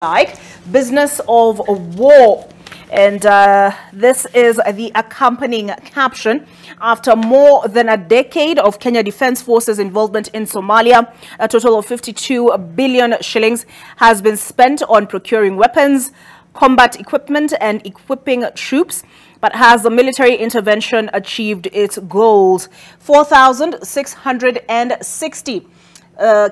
like business of war. And this is the accompanying caption. After more than a decade of Kenya Defense Forces involvement in Somalia, a total of 52 billion shillings has been spent on procuring weapons, combat equipment and equipping troops. But has the military intervention achieved its goals? 4,660.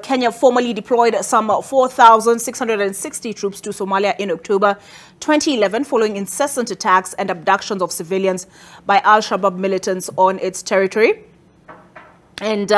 Kenya formally deployed some 4,660 troops to Somalia in October 2011 following incessant attacks and abductions of civilians by Al-Shabaab militants on its territory. And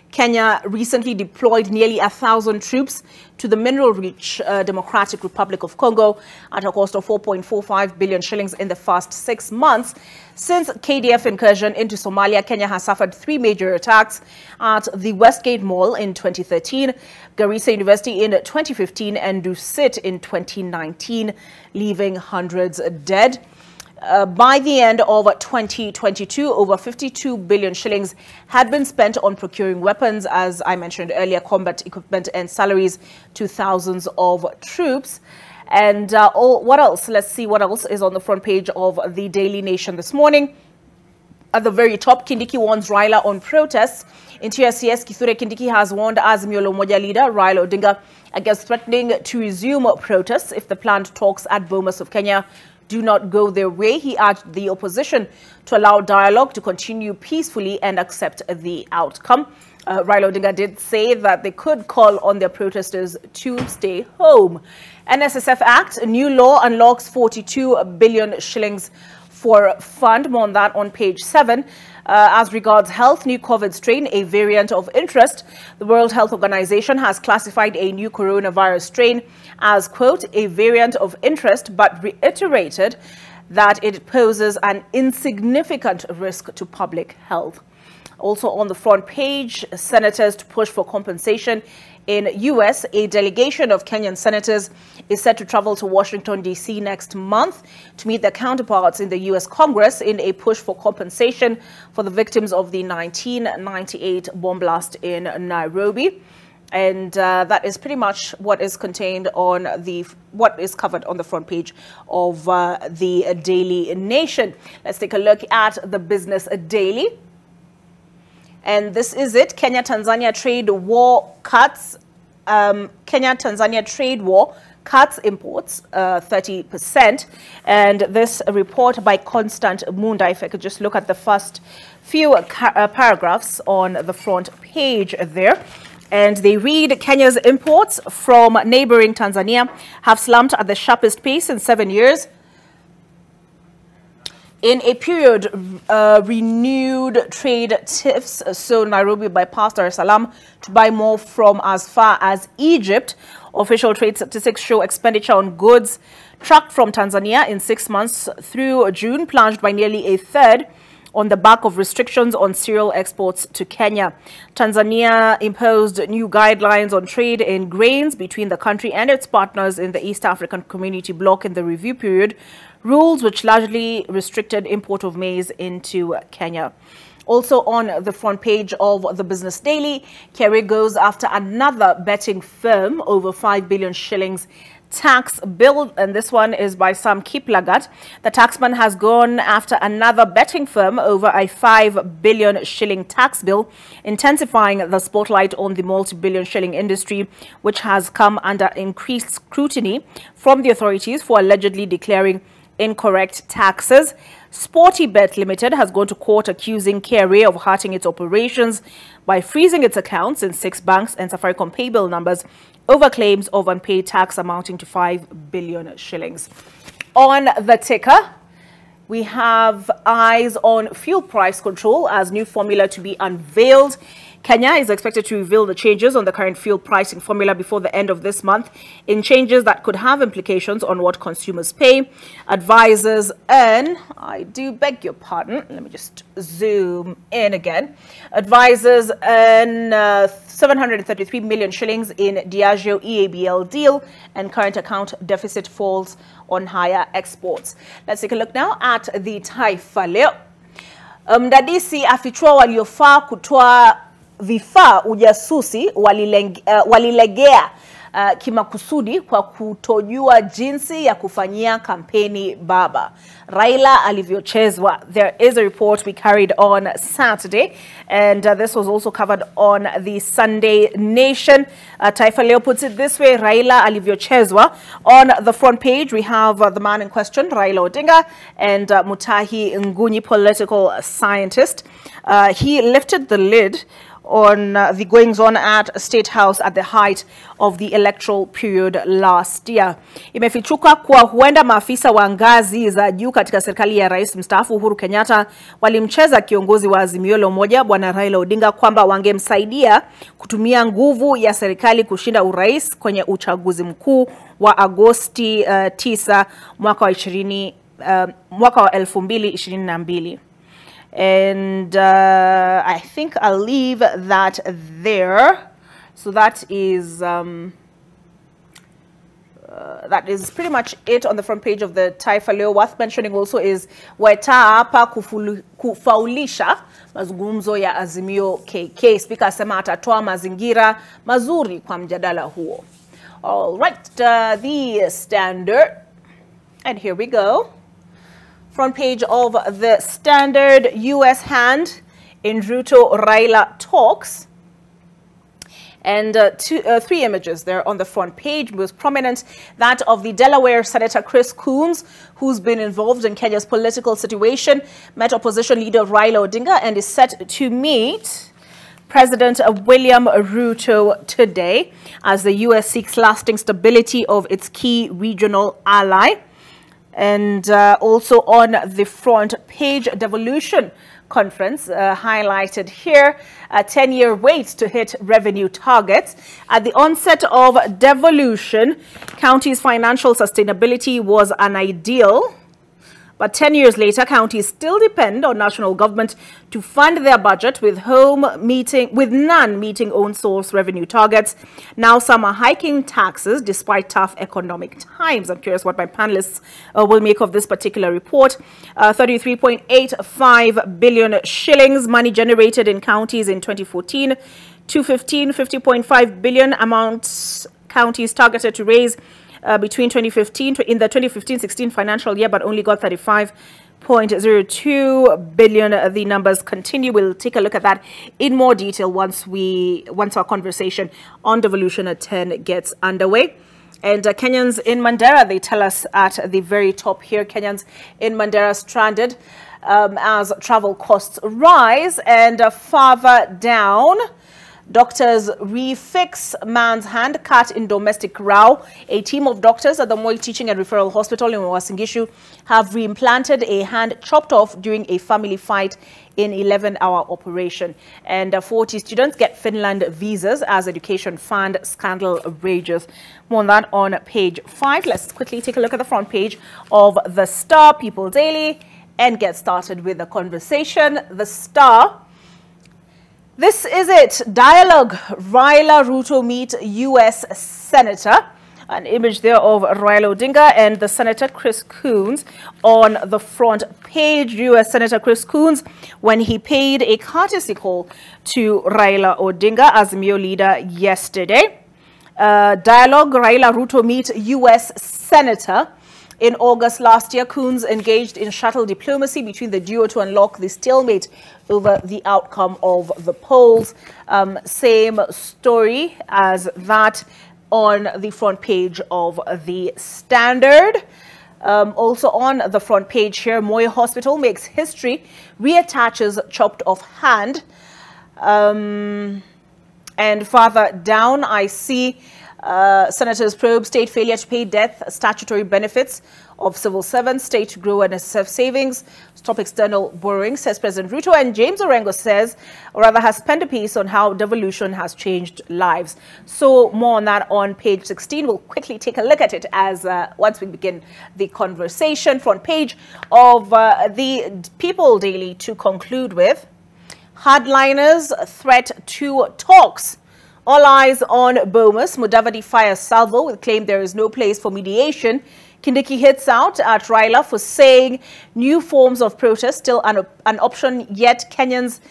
Kenya recently deployed nearly 1,000 troops to the mineral-rich Democratic Republic of Congo at a cost of 4.45 billion shillings in the first 6 months. Since KDF incursion into Somalia, Kenya has suffered 3 major attacks at the Westgate Mall in 2013, Garissa University in 2015, and Dusit in 2019, leaving hundreds dead. By the end of 2022, over 52 billion shillings had been spent on procuring weapons, as I mentioned earlier, combat equipment and salaries to thousands of troops. And what else? Let's see what else is on the front page of the Daily Nation this morning. At the very top, Kindiki warns Raila on protests. Interior CS Kithure Kindiki has warned Azimio la Umoja leader Raila Odinga against threatening to resume protests if the planned talks at Bomas of Kenya do not go their way. He urged the opposition to allow dialogue to continue peacefully and accept the outcome. Raila Odinga did say that they could call on their protesters to stay home. NSSF Act, a new law unlocks 42 billion shillings for fund. More on that on page 7. As regards health, new COVID strain, a variant of interest. The World Health Organization has classified a new coronavirus strain as, quote, a variant of interest, but reiterated that it poses an insignificant risk to public health. Also on the front page, senators to push for compensation in U.S. A delegation of Kenyan senators is set to travel to Washington, D.C. next month to meet their counterparts in the U.S. Congress in a push for compensation for the victims of the 1998 bomb blast in Nairobi. And that is pretty much what is contained on what is covered on the front page of the Daily Nation. Let's take a look at the Business Daily. And this is it. Kenya-Tanzania trade war cuts. Kenya-Tanzania trade war cuts imports 30%. And this report by Constant Munda, if I could just look at the first few paragraphs on the front page there. And they read, Kenya's imports from neighboring Tanzania have slumped at the sharpest pace in 7 years. In a period renewed trade tiffs, so Nairobi bypassed Dar es Salaam to buy more from as far as Egypt. Official trade statistics show expenditure on goods trucked from Tanzania in 6 months through June plunged by nearly a third on the back of restrictions on cereal exports to Kenya. Tanzania imposed new guidelines on trade in grains between the country and its partners in the East African Community bloc in the review period, rules which largely restricted import of maize into Kenya. Also on the front page of the Business Daily, Kerry goes after another betting firm over 5 billion shillings tax bill, and this one is by Sam Kiplagat. The taxman has gone after another betting firm over a 5 billion shilling tax bill, intensifying the spotlight on the multi-billion shilling industry, which has come under increased scrutiny from the authorities for allegedly declaring incorrect taxes. Sportybet Limited has gone to court accusing KRA of hurting its operations by freezing its accounts in 6 banks and Safaricom paybill numbers over claims of unpaid tax amounting to 5 billion shillings. On the ticker, we have eyes on fuel price control as new formula to be unveiled. Kenya is expected to reveal the changes on the current fuel pricing formula before the end of this month, in changes that could have implications on what consumers pay. Advisors earn, I do beg your pardon, let me just zoom in again. Advisors earn 733 million shillings in Diageo EABL deal, and current account deficit falls on higher exports. Let's take a look now at the Taifa Leo. Mdadisi afichua waliofaa kutoa vifaa ujasusi walilegea kimakusudi kwa kutojua jinsi ya kufanyia kampeni baba. Raila alivyochezwa. There is a report we carried on Saturday, and this was also covered on the Sunday Nation. Taifa Leo puts it this way: Raila alivyochezwa. On the front page, we have the man in question, Raila Odinga, and Mutahi Ngunyi, political scientist. He lifted the lid on the goings-on at State House at the height of the electoral period last year. Imefichuka kwa huenda maafisa wa ngazi za juu katika serikali ya Rais mstaafu Uhuru Kenyatta walimcheza kiongozi wa Azimio la Umoja Bwana Raila Odinga kwamba wangemsaidia kutumia nguvu ya serikali kushinda urais kwenye uchaguzi mkuu wa Agosti 9 mwaka wa 2022. And I think I'll leave that there. So that is pretty much it on the front page of the Taifa Leo. Worth mentioning also is Weta hapa kufaulisha mazungumzo ya Azimio KK. Speaker asema atatoa mazingira mazuri kwa mjadala huo. All right, the Standard, and here we go. Front page of the Standard: U.S. hand in Ruto-Raila talks. And three images there on the front page. Most prominent, that of the Delaware Senator Chris Coons, who's been involved in Kenya's political situation, met opposition leader Raila Odinga and is set to meet President William Ruto today as the U.S. seeks lasting stability of its key regional ally. And also on the front page, devolution conference highlighted here, a 10-year wait to hit revenue targets. At the onset of devolution, counties' financial sustainability was an ideal. But 10 years later, counties still depend on national government to fund their budget, with none meeting own source revenue targets. Now some are hiking taxes despite tough economic times. I'm curious what my panelists will make of this particular report. 33.85 billion shillings money generated in counties in 2014. 50.5 billion amounts counties targeted to raise between 2015 in the 2015-16 financial year, but only got 35.02 billion. The numbers continue. We'll take a look at that in more detail once our conversation on devolution at 10 gets underway. And Kenyans in Mandera, they tell us at the very top here, Kenyans in Mandera stranded as travel costs rise. And farther down, doctors refix man's hand cut in domestic row. A team of doctors at the Moi Teaching and Referral Hospital in Uasin Gishu have reimplanted a hand chopped off during a family fight in 11-hour operation. And 40 students get Finland visas as education fund scandal rages. More on that on page 5. Let's quickly take a look at the front page of The Star, People Daily, and get started with the conversation. The Star: this is it. Dialogue. Raila Ruto meet U.S. Senator. An image there of Raila Odinga and the Senator Chris Coons on the front page. U.S. Senator Chris Coons, when he paid a courtesy call to Raila Odinga, Azimio leader, yesterday. Dialogue. Raila Ruto meet U.S. Senator. In August last year, Coons engaged in shuttle diplomacy between the duo to unlock the stalemate over the outcome of the polls. Same story as that on the front page of the Standard. Also on the front page here, Moi Hospital makes history, reattaches chopped off hand. And farther down, I see senators probe state failure to pay death statutory benefits of civil servants, state to grow NSF savings, stop external borrowing, says President Ruto. And James Orengo says, or rather has penned a piece on how devolution has changed lives. So more on that on page 16. We'll quickly take a look at it as once we begin the conversation. Front page of the People Daily to conclude with: hardliners threat to talks. All eyes on Bomas. Mudavadi fires salvo with claim there is no place for mediation. Kindiki hits out at Raila for saying new forms of protest still an option, yet Kenyans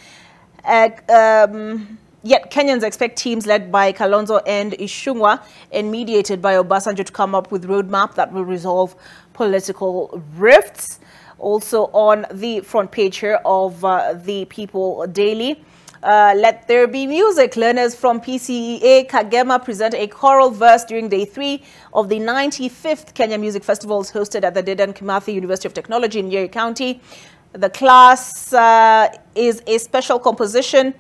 Yet Kenyans expect teams led by Kalonzo and Ishungwa and mediated by Obasanjo to come up with a roadmap that will resolve political rifts. Also on the front page here of the People Daily. Let there be music. Learners from PCEA Kagema present a choral verse during day 3 of the 95th Kenya Music Festivals hosted at the Dedan Kimathi University of Technology in Nyeri County. The class is a special composition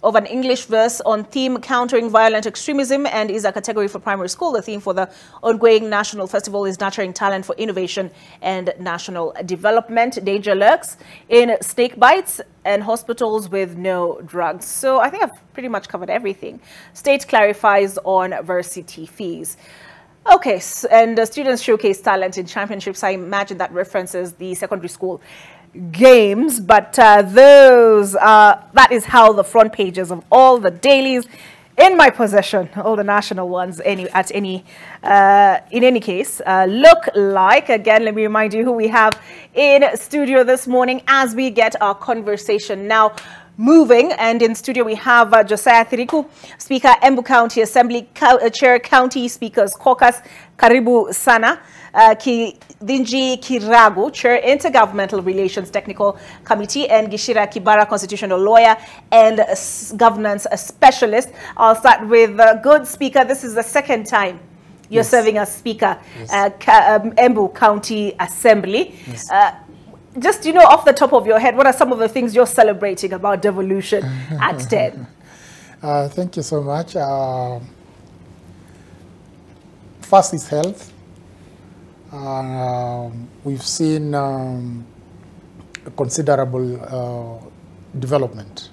of an English verse on theme countering violent extremism and is a category for primary school. The theme for the ongoing national festival is nurturing talent for innovation and national development. Danger lurks in snake bites and hospitals with no drugs. So I think I've pretty much covered everything. State clarifies on varsity fees. Okay, and students showcase talent in championships. I imagine that references the secondary school games, but that is how the front pages of all the dailies in my possession, all the national ones in any case, look like. Again, let me remind you who we have in studio this morning as we get our conversation now moving. And in studio we have Josiah Thiriku, Speaker, Embu County Assembly, Chair, County Speakers Caucus, Karibu Sana. Dinji Kiragu, Chair, Intergovernmental Relations Technical Committee, and Gishira Kibara, Constitutional Lawyer and Governance Specialist. I'll start with good Speaker. This is the second time you're serving as Speaker, Embu County Assembly. Just, off the top of your head, what are some of the things you're celebrating about devolution at 10? Thank you so much. First is health. We've seen a considerable development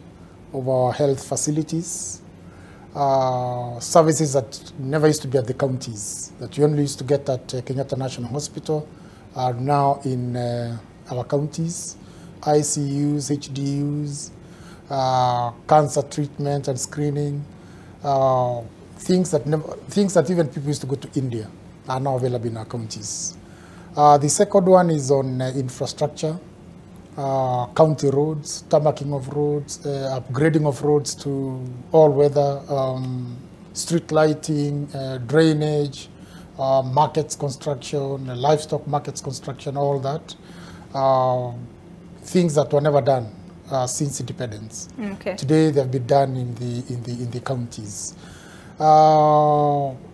of our health facilities, services that never used to be at the counties, that you only used to get at Kenyatta National Hospital, are now in our counties, ICUs, HDUs, cancer treatment and screening, things that even people used to go to India are now available in our counties. The second one is on infrastructure, county roads, tarmacking of roads, upgrading of roads to all-weather, street lighting, drainage, markets construction, livestock markets construction, all that. Things that were never done since independence. Today they've been done in the counties.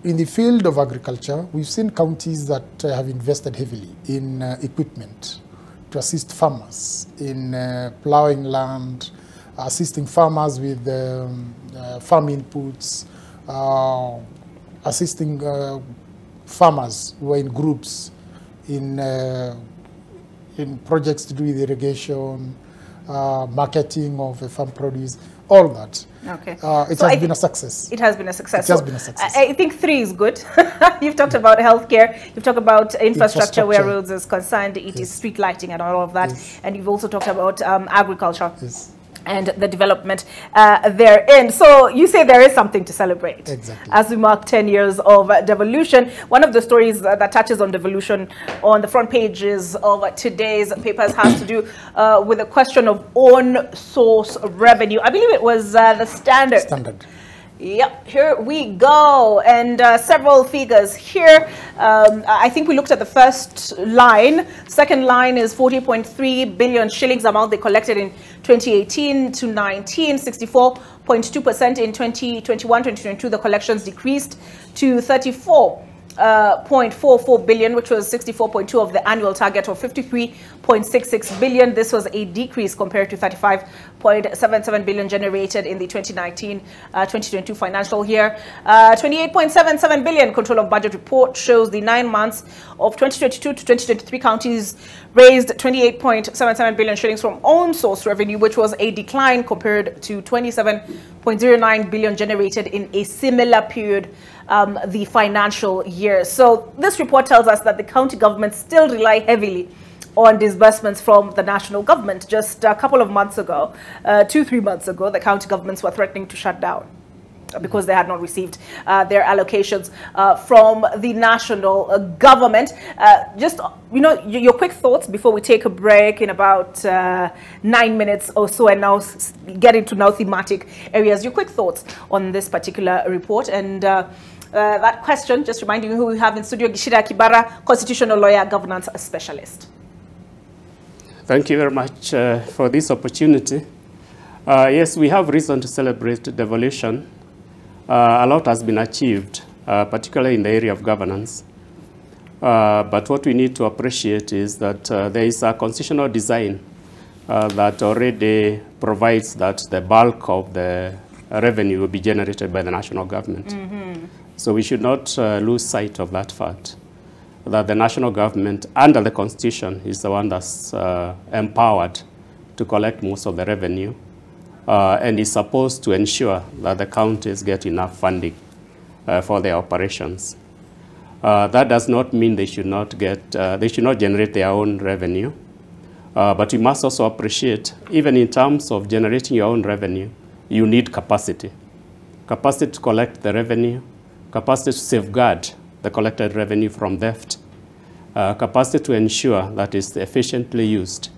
In the field of agriculture, we've seen counties that have invested heavily in equipment to assist farmers in plowing land, assisting farmers with farm inputs, assisting farmers who are in groups in projects to do with irrigation, marketing of farm produce, all that. It has been a success. It has been a success. It has been a success. I think 3 is good. You've talked about healthcare. You've talked about infrastructure where roads is concerned. It is street lighting and all of that. And you've also talked about agriculture. And the development therein. So you say there is something to celebrate. Exactly. As we mark 10 years of devolution. One of the stories that touches on devolution on the front pages of today's papers has to do with the question of own source revenue. I believe it was the Standard. Yep, here we go. And several figures here. I think we looked at the first line. Second line is 40.3 billion shillings amount they collected in 2018 to 19, 64.2% in 2021-2022. The collections decreased to 34.44 billion, which was 64.2 of the annual target of 53.66 billion. This was a decrease compared to 35.77 billion generated in the 2019-2022 financial year. 28.77 billion control of budget report shows the 9 months of 2022 to 2023 counties raised 28.77 billion shillings from own source revenue, which was a decline compared to 27.09 billion generated in a similar period the financial year. So this report tells us that the county governments still rely heavily on disbursements from the national government. Just a couple of months ago, 2-3 months ago, the county governments were threatening to shut down. because they had not received their allocations from the national government. Just, your quick thoughts before we take a break in about 9 minutes or so, and now get into now thematic areas. Your quick thoughts on this particular report, and that question, just reminding you who we have in studio, Gishira Kibara, constitutional lawyer, governance specialist. Thank you very much for this opportunity. Yes, we have reason to celebrate devolution. A lot has been achieved, particularly in the area of governance. But what we need to appreciate is that there is a constitutional design that already provides that the bulk of the revenue will be generated by the national government. So we should not lose sight of that fact, that the national government under the Constitution is the one that's empowered to collect most of the revenue and is supposed to ensure that the counties get enough funding for their operations. That does not mean they should not generate their own revenue, but you must also appreciate, even in terms of generating your own revenue, you need capacity. Capacity to collect the revenue, capacity to safeguard the collected revenue from theft, capacity to ensure that it's efficiently used.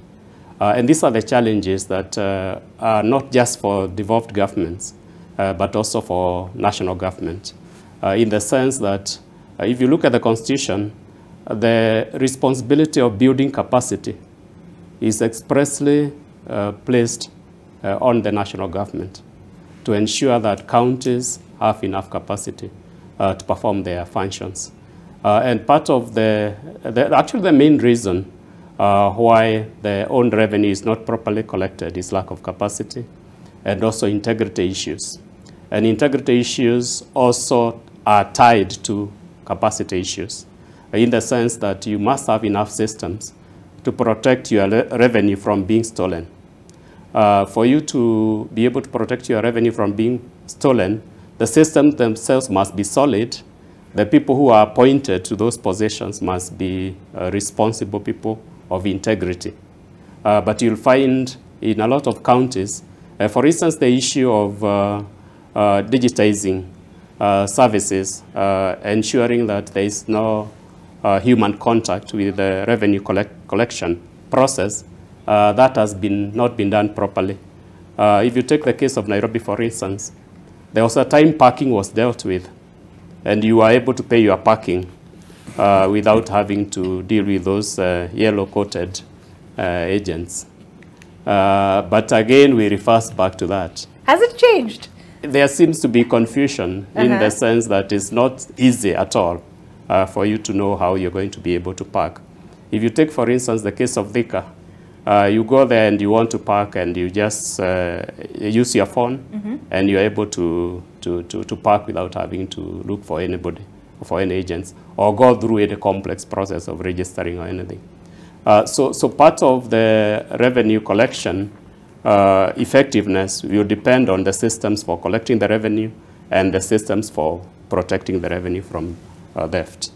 And these are the challenges that are not just for devolved governments, but also for national government, in the sense that if you look at the Constitution, the responsibility of building capacity is expressly placed on the national government to ensure that counties have enough capacity to perform their functions. And part of actually the main reason why the own revenue is not properly collected is lack of capacity and also integrity issues. And integrity issues also are tied to capacity issues, in the sense that you must have enough systems to protect your revenue from being stolen. For you to be able to protect your revenue from being stolen, the systems themselves must be solid. The people who are appointed to those positions must be responsible people of integrity. But you'll find in a lot of counties, for instance, the issue of digitizing services, ensuring that there is no human contact with the revenue collection process, that has not been done properly. If you take the case of Nairobi, for instance, there was a time parking was dealt with, and you were able to pay your parking without having to deal with those yellow-coated agents. But again, we reverse back to that. Has it changed? There seems to be confusion in the sense that it's not easy at all for you to know how you're going to be able to park. If you take, for instance, the case of Thika, you go there and you want to park and you just use your phone and you're able to park without having to look for anybody, or for any agents, or go through a complex process of registering or anything. So part of the revenue collection effectiveness will depend on the systems for collecting the revenue and the systems for protecting the revenue from theft.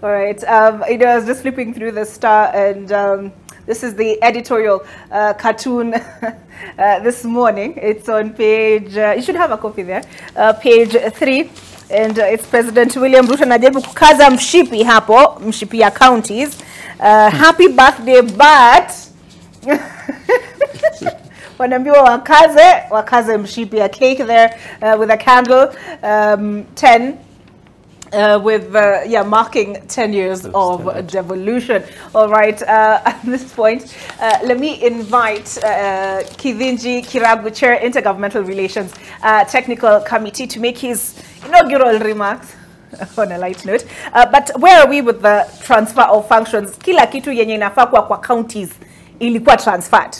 All right. I was just flipping through the Star, and this is the editorial cartoon this morning. It's on page, you should have a copy there, page 3. And it's President William Ruto anajaribu kukaza mshipi hapo, mshipi ya counties. Happy birthday, but wanaambiwa wakaze mshipi ya cake there with a candle, 10. Marking 10 years of devolution. All right, at this point, let me invite Kithinji Kiragu, Chair, Intergovernmental Relations Technical Committee, to make his inaugural remarks on a light note. But where are we with the transfer of functions? Kila kitu yenye inafaa kwa counties ilikuwa transferred.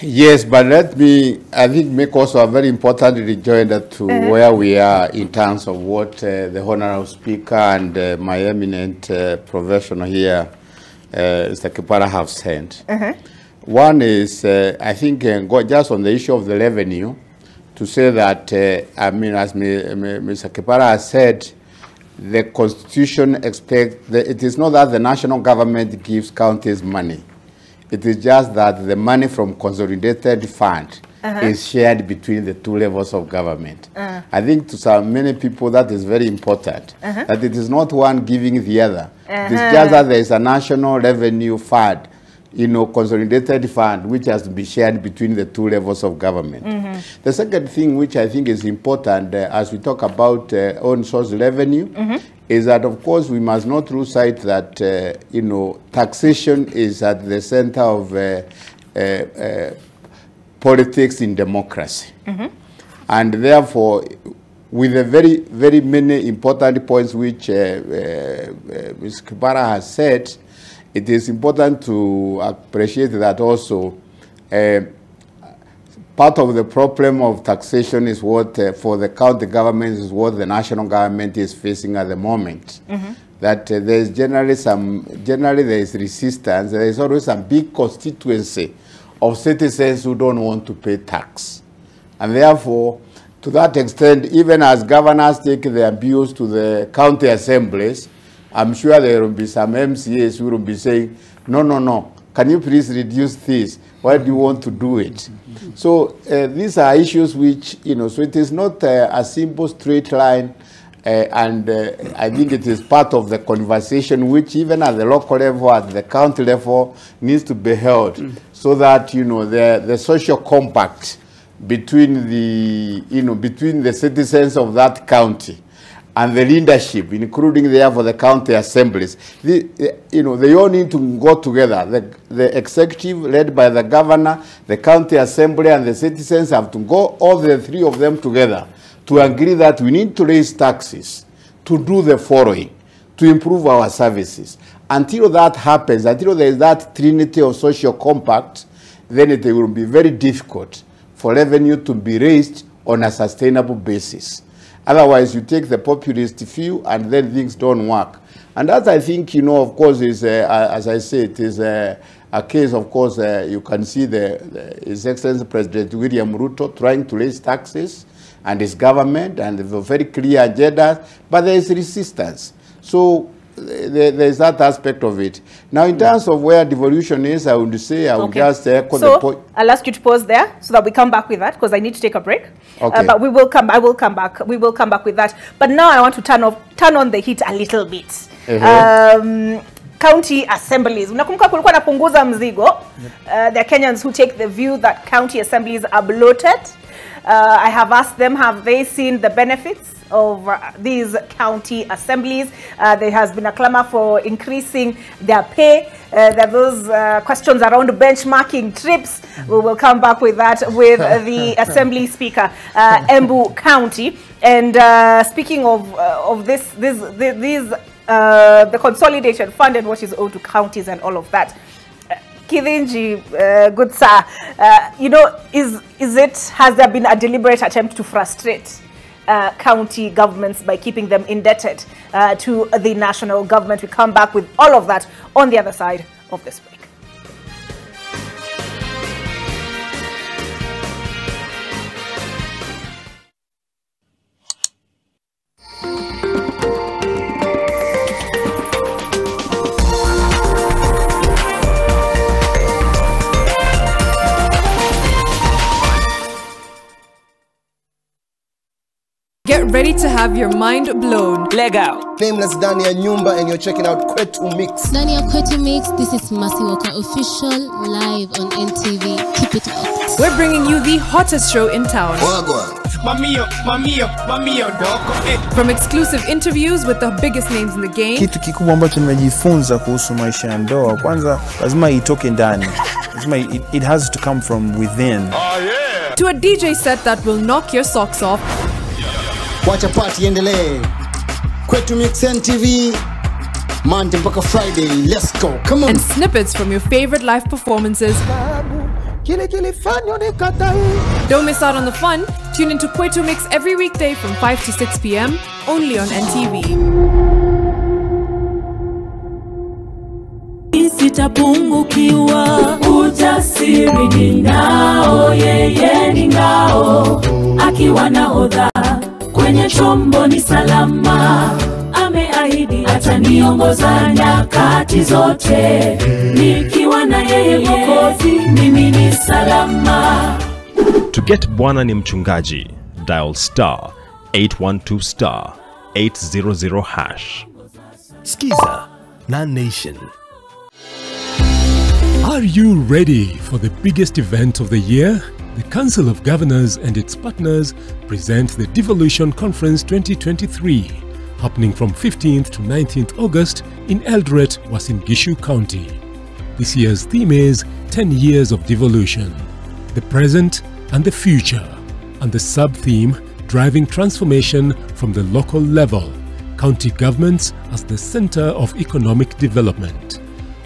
Yes, but let me, I think, make also a very important rejoinder to where we are in terms of what the Honorable Speaker and my eminent professional here, Mr. Kipara, have said. One is, I think, just on the issue of the revenue, to say that, I mean, as Mr. Kipara has said, the Constitution expects, it is not that the national government gives counties money. It is just that the money from consolidated fund is shared between the two levels of government. I think to many people that is very important, that it is not one giving the other. It is just that there is a national revenue fund, consolidated fund, which has to be shared between the two levels of government. The second thing which I think is important as we talk about own source revenue is that, of course, we must not lose sight that, taxation is at the center of politics in democracy. And therefore, with the very, very many important points which Ms. Kibara has said, it is important to appreciate that also part of the problem of taxation is what, for the county governments, is what the national government is facing at the moment. That there's generally there is resistance. There is always a big constituency of citizens who don't want to pay tax. And therefore, to that extent, even as governors take their bills to the county assemblies, I'm sure there will be some MCAs who will be saying, no, can you please reduce this? Why do you want to do it? So these are issues which, so it is not a simple straight line, and I think it is part of the conversation which even at the local level, at the county level, needs to be held, so that, the social compact between the citizens of that county and the leadership, including therefore the county assemblies, they all need to go together. The executive, led by the governor, the county assembly, and the citizens have to go, all the three of them together, to agree that we need to raise taxes to do the following, to improve our services. Until that happens, until there is that trinity of social compact, then it will be very difficult for revenue to be raised on a sustainable basis. Otherwise, you take the populist view and then things don't work. And that, I think, of course, is, as I say, it is a case, of course, you can see His Excellency President William Ruto trying to raise taxes and his government, and the very clear agenda, but there is resistance. So there is that aspect of it. Now, in terms of where devolution is, I would say, I would just echo the point. I'll ask you to pause there so that we come back with that, because I need to take a break. Okay. But I will come back. We will come back with that. But now I want to turn on the heat a little bit. County assemblies. Unakumbuka kulikuwa napunguza mzigo. There are Kenyans who take the view that county assemblies are bloated. I have asked them, have they seen the benefits of these county assemblies? There has been a clamor for increasing their pay. There are those questions around benchmarking trips. We will come back with that with the Assembly Speaker, Embu County. And speaking of the consolidated fund and what is owed to counties and all of that. Kithinji, good sir, has there been a deliberate attempt to frustrate county governments by keeping them indebted to the national government? We come back with all of that on the other side of this break. Get ready to have your mind blown. Leg out. Nameless Dania Nyumba, and you're checking out Kwetu Mix. Dania Kwetu Mix, this is Mercy Walker official live on NTV. Keep it up. We're bringing you the hottest show in town. From exclusive interviews with the biggest names in the game. Kitu kikubwa ambacho nimejifunza kuhusu maisha ya ndoa, kwanza lazima itoke ndani. It has to come from within. Oh, yeah. To a DJ set that will knock your socks off. Watch a party endelee. Kwetu Mix NTV. Monday mpaka Friday. Let's go. Come on. And snippets from your favorite live performances. Don't miss out on the fun. Tune into Kwetu Mix every weekday from 5 to 6 p.m. only on NTV. Sitapungukiwa, ujasiri ninao, yeye ni ngao, akiwa nahodha kwenye chombo ni salama, ameahidi ataniongoza nyakati zote, nikiwa na yeye Mwokozi mimi ni salama. To get Bwana ni Mchungaji, dial star 812 star 800 hash. Skiza na Nation. Are you ready for the biggest event of the year? The Council of Governors and its partners present the Devolution Conference 2023, happening from 15th to 19th August in Eldoret, Uasin Gishu County. This year's theme is 10 Years of Devolution, the Present and the Future, and the sub-theme, Driving Transformation from the Local Level, County Governments as the Center of Economic Development.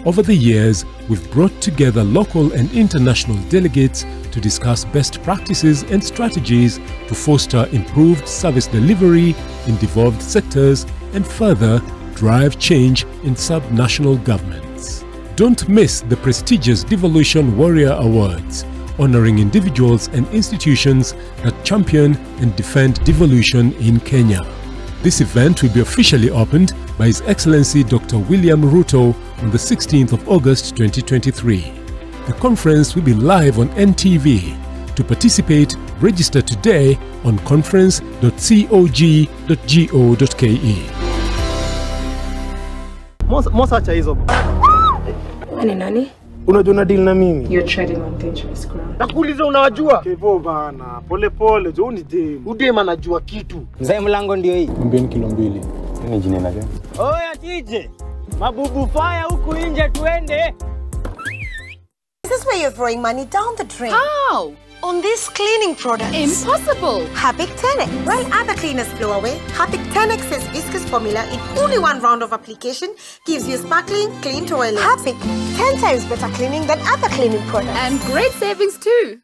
Over the years, we've brought together local and international delegates to discuss best practices and strategies to foster improved service delivery in devolved sectors and further drive change in sub-national governments. Don't miss the prestigious Devolution Warrior Awards, honoring individuals and institutions that champion and defend devolution in Kenya. This event will be officially opened by His Excellency Dr. William Ruto on the 16th of August 2023. The conference will be live on NTV. To participate, register today on conference.cog.go.ke. Mosa hizo. Nani nani? Unajua deal na mimi. You're treading on dangerous ground. Nakuuliza unawajua? Kevo bana, pole pole, jo ni dem. Udem anajua kitu. Mzee mlango ndio hii. Mbeni kilo 2. Ni jina na gani? Oya TJ. Mabubu fire huku nje tuende. Is this where you're throwing money down the drain? How? On these cleaning products. Impossible. Harpic 10X. While other cleaners blow away, Harpic 10X's viscous formula in only one round of application gives you sparkling, clean toilet. Harpic, 10 times better cleaning than other cleaning products. And great savings too.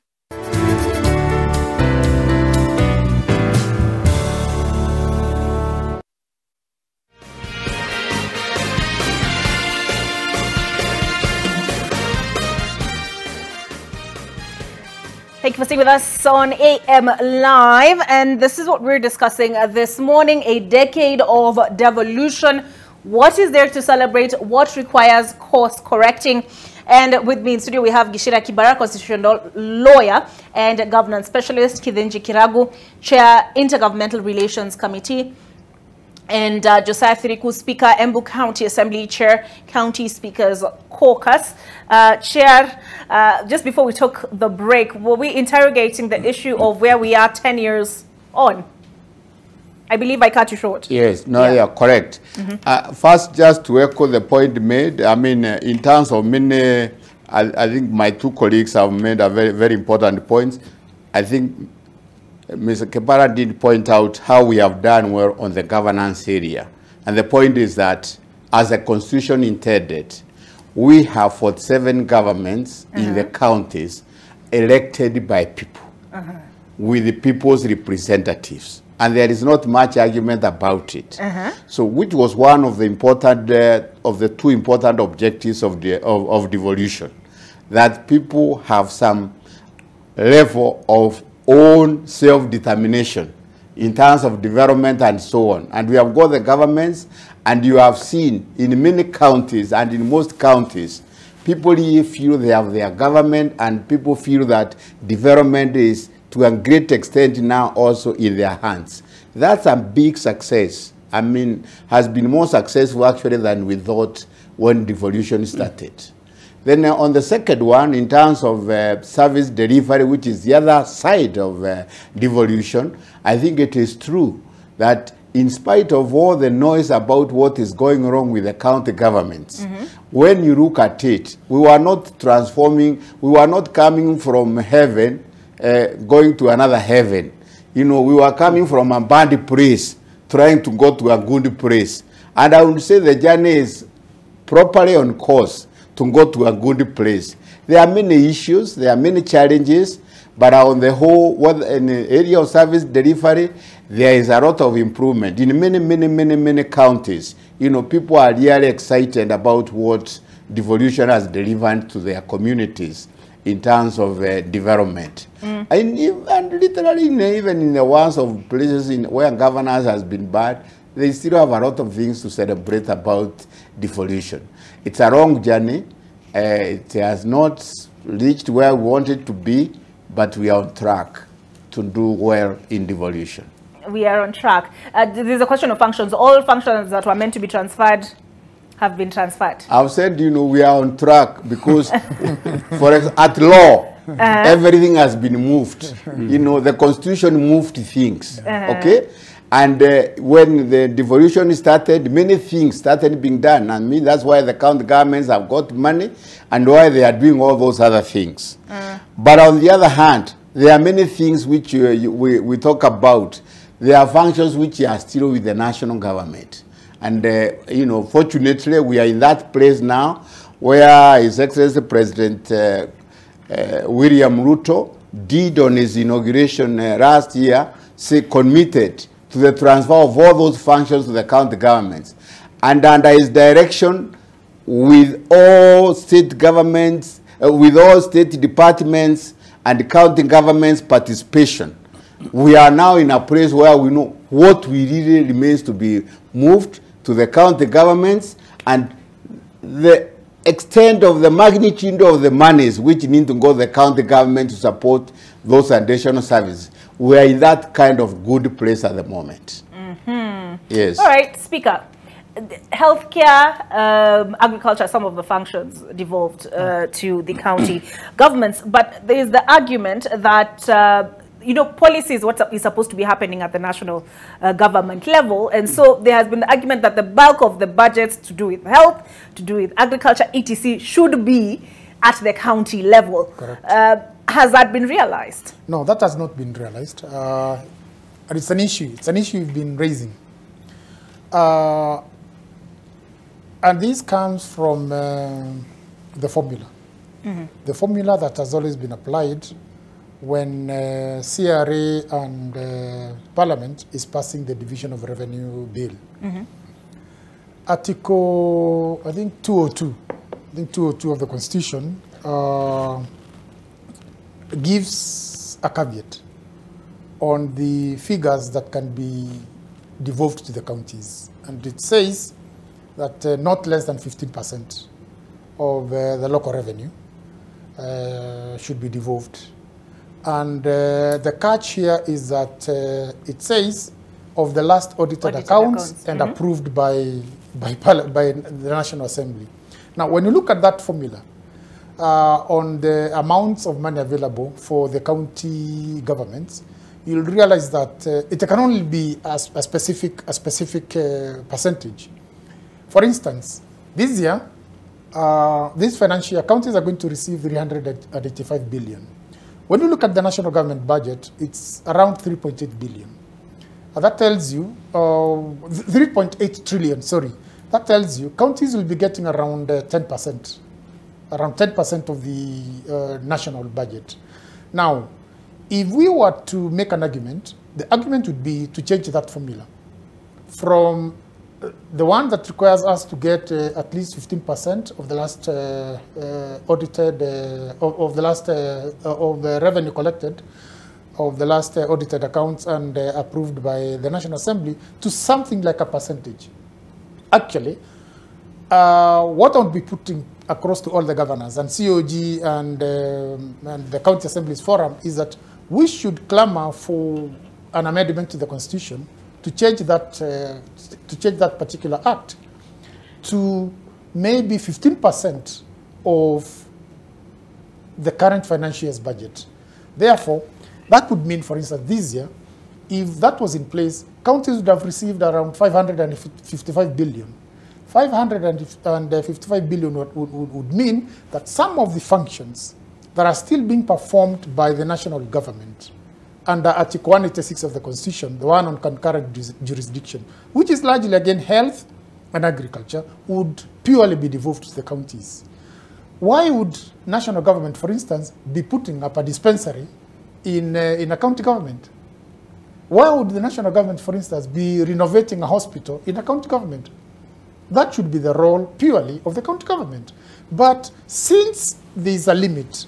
Thank you for staying with us on AM Live, and this is what we're discussing this morning, a decade of devolution. What is there to celebrate? What requires course correcting? And with me in studio, we have Gishira Kibara, constitutional lawyer and governance specialist, Kithenji Kiragu, chair, Intergovernmental Relations Committee, and Josiah Thiriku, Speaker, Embu County Assembly Chair, County Speakers Caucus. Chair, just before we took the break, were we interrogating the issue of where we are 10 years on? I believe I cut you short. Yes, no, yeah, correct. First, just to echo the point made, I mean, in terms of many, I think my two colleagues have made a very, very important points. I think Mr. Kebara did point out how we have done well on the governance area. And the point is that, as the Constitution intended, we have 47 governments in the counties elected by people, with the people's representatives. And there is not much argument about it. So, which was one of the important, of the two important objectives of devolution, that people have some level of own self-determination in terms of development and so on. And we have got the governments, and you have seen in many counties and in most counties, people here feel they have their government, and people feel that development is to a great extent now also in their hands. That's a big success. I mean, has been more successful actually than we thought when devolution started. Then on the second one, in terms of service delivery, which is the other side of devolution, I think it is true that in spite of all the noise about what is going wrong with the county governments, when you look at it, we were not transforming, we were not coming from heaven, going to another heaven. You know, we were coming from a bad place, trying to go to a good place. And I would say the journey is properly on course to go to a good place. There are many issues, there are many challenges, but on the whole, in the area of service delivery, there is a lot of improvement. In many counties, you know, people are really excited about what devolution has delivered to their communities in terms of development. And literally, even in the ones of places where governance has been bad, they still have a lot of things to celebrate about devolution. It's a long journey. It has not reached where we want it to be, but we are on track to do well in devolution. We are on track. There's a question of functions. All functions that were meant to be transferred have been transferred. I've said, you know, we are on track because, for example, at law, everything has been moved. You know, the constitution moved things, okay? And when the devolution started, many things started being done. I mean, that's why the county governments have got money and why they are doing all those other things. But on the other hand, there are many things which we talk about. There are functions which are still with the national government. And, you know, fortunately, we are in that place now where His Excellency President William Ruto did on his inauguration last year, committed to the transfer of all those functions to the county governments. And under his direction, with all state governments, with all state departments and county governments' participation, we are now in a place where we know what we really remains to be moved to the county governments, and the extent of the magnitude of the monies which need to go to the county government to support those additional services. We are in that kind of good place at the moment. Yes. All right, Speaker. Healthcare, agriculture, some of the functions devolved to the county governments, but there is the argument that you know, policy is what is supposed to be happening at the national government level. And so there has been the argument that the bulk of the budgets to do with health, to do with agriculture, etc., should be at the county level. Has that been realized? No, that has not been realized. And it's an issue. It's an issue we've been raising. And this comes from the formula. The formula that has always been applied when CRA and Parliament is passing the Division of Revenue Bill. Article, I think 202 of the Constitution gives a caveat on the figures that can be devolved to the counties. And it says that not less than 15% of the local revenue should be devolved. And the catch here is that it says of the last audited accounts and approved by the National Assembly. Now, when you look at that formula on the amounts of money available for the county governments, you'll realize that it can only be a specific percentage. For instance, this year, this financial year, counties are going to receive 385 billion. When you look at the national government budget, it's around 3.8 billion. That tells you, 3.8 trillion, sorry. That tells you counties will be getting around 10%, around 10% of the national budget. Now, if we were to make an argument, the argument would be to change that formula from the one that requires us to get at least 15% of the last audited, of the revenue collected, of the last audited accounts and approved by the National Assembly, to something like a percentage. Actually, what I would be putting across to all the governors and COG and the County Assemblies Forum is that we should clamor for an amendment to the Constitution to change that particular act to maybe 15% of the current financial year's budget. Therefore, that would mean, for instance, this year, if that was in place, counties would have received around 555 billion. 555 billion would mean that some of the functions that are still being performed by the national government under Article 186 of the Constitution, the one on concurrent jurisdiction, which is largely, again, health and agriculture, would purely be devolved to the counties. Why would national government, for instance, be putting up a dispensary in a county government? Why would the national government, for instance, be renovating a hospital in a county government? That should be the role purely of the county government. But since there is a limit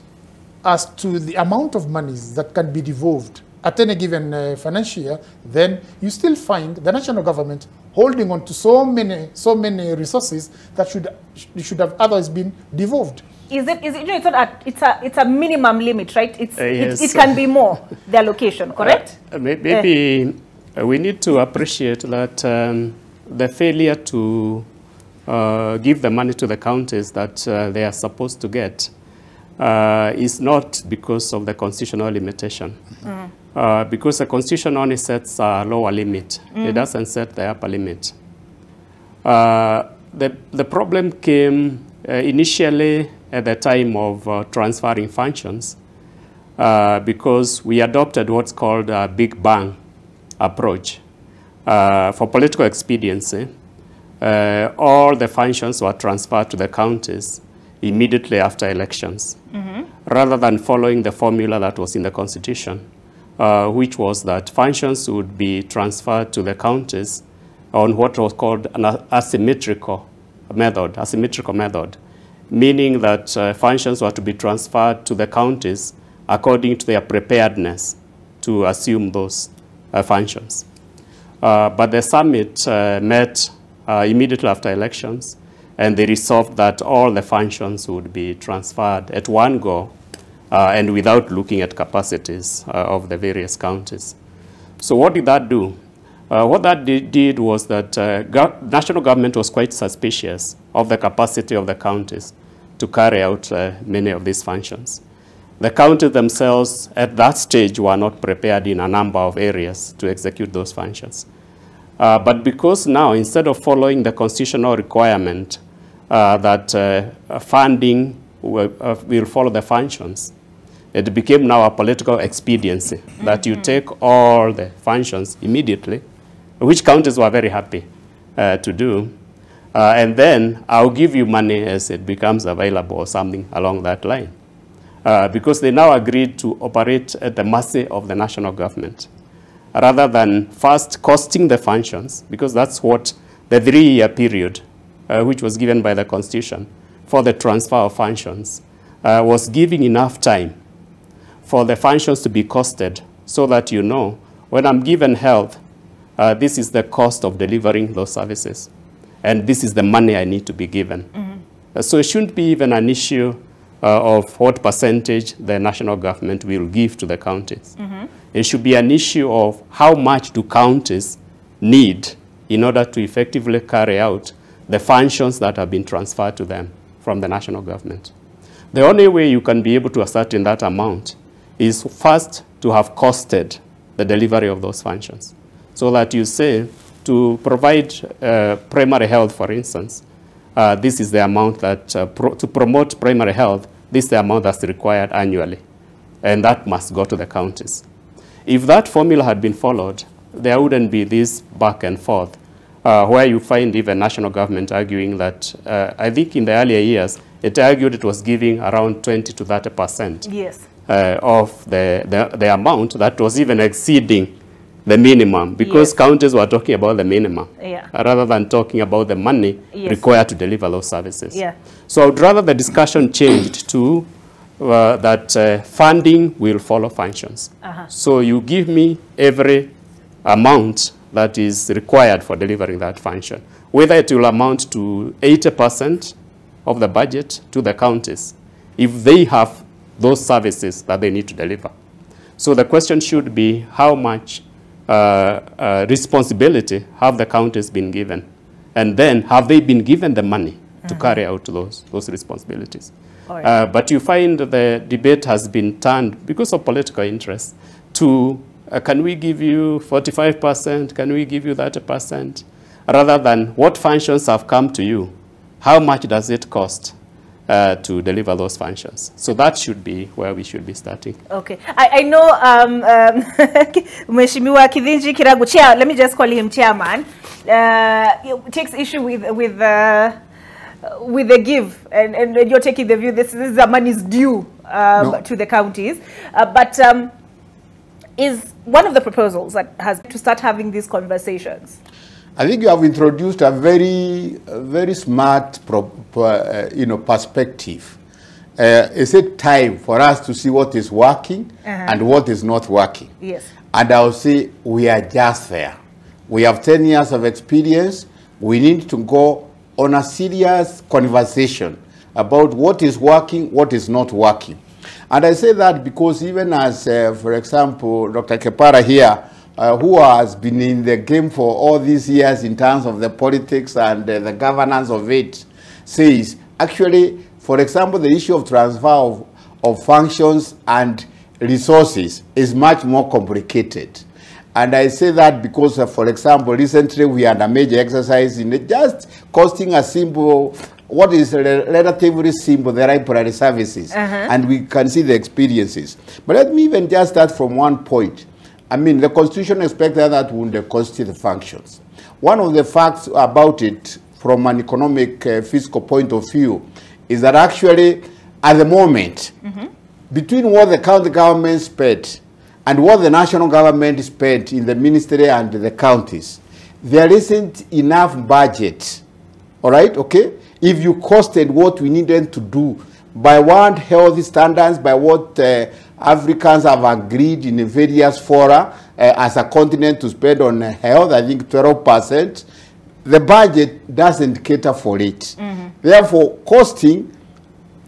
as to the amount of monies that can be devolved at any given financial year, then you still find the national government holding on to so many resources that should have otherwise been devolved. Is it? You know, it's a minimum limit, right? Yes. It can be more, the allocation, correct? Maybe we need to appreciate that the failure to give the money to the counties that they are supposed to get is not because of the constitutional limitation. Because the Constitution only sets a lower limit. It doesn't set the upper limit. The problem came initially at the time of transferring functions because we adopted what's called a Big Bang approach. For political expediency, all the functions were transferred to the counties immediately after elections, rather than following the formula that was in the Constitution, which was that functions would be transferred to the counties on what was called an asymmetrical method, meaning that functions were to be transferred to the counties according to their preparedness to assume those functions. But the summit met immediately after elections, and they resolved that all the functions would be transferred at one go and without looking at capacities of the various counties. So what did that do? What that did was that national government was quite suspicious of the capacity of the counties to carry out many of these functions. The counties themselves at that stage were not prepared in a number of areas to execute those functions. But because now, instead of following the constitutional requirement that funding will follow the functions, it became now a political expediency that you take all the functions immediately, which counties were very happy to do, and then I'll give you money as it becomes available or something along that line. Because they now agreed to operate at the mercy of the national government, rather than first costing the functions, because that's what the 3-year period, which was given by the Constitution for the transfer of functions, was giving enough time for the functions to be costed so that you know, when I'm given health, this is the cost of delivering those services, and this is the money I need to be given. So it shouldn't be even an issue of what percentage the national government will give to the counties. It should be an issue of how much do counties need in order to effectively carry out the functions that have been transferred to them from the national government. The only way you can be able to ascertain that amount is first to have costed the delivery of those functions. So that you say, to provide primary health, for instance, this is the amount that, to promote primary health, this is the amount that's required annually. And that must go to the counties. If that formula had been followed, there wouldn't be this back and forth, where you find even national government arguing that, I think in the earlier years, it argued it was giving around 20 to 30% yes. Of the amount that was even exceeding the minimum, because yes. counties were talking about the minimum, rather than talking about the money yes. required to deliver those services. Yeah. So I would rather the discussion changed to that funding will follow functions. So you give me every amount that is required for delivering that function, whether it will amount to 80% of the budget to the counties, if they have those services that they need to deliver. So the question should be, how much responsibility have the counties been given? And then, have they been given the money to carry out those responsibilities? Right. But you find the debate has been turned, because of political interest, to can we give you 45%, can we give you 30%, rather than what functions have come to you, how much does it cost to deliver those functions? So that should be where we should be starting. Okay. I know Mheshimiwa Kithinji Kiragu, Chair, let me just call him Chairman, takes issue with the give, and you're taking the view this is the money is due to the counties. But is one of the proposals that has to start having these conversations. I think you have introduced a very smart perspective. Is it time for us to see what is working and what is not working? Yes. And I will say we are just there. We have 10 years of experience. We need to go on a serious conversation about what is working, what is not working. And I say that because even as, for example, Dr. Kepara here, who has been in the game for all these years in terms of the politics and the governance of it, says, actually, for example, the issue of transfer of functions and resources is much more complicated. And I say that because, for example, recently we had a major exercise in just costing a simple, what is relatively simple, the library services. And we can see the experiences. But let me even just start from one point. I mean, the Constitution expects that wouldn't cost the functions. One of the facts about it from an economic fiscal point of view is that actually, at the moment, between what the county government spent and what the national government spent in the ministry and the counties, there isn't enough budget, all right, okay? If you costed what we needed to do by what health standards, by what Africans have agreed in various fora as a continent to spend on health, I think 12%, the budget doesn't cater for it. Therefore, costing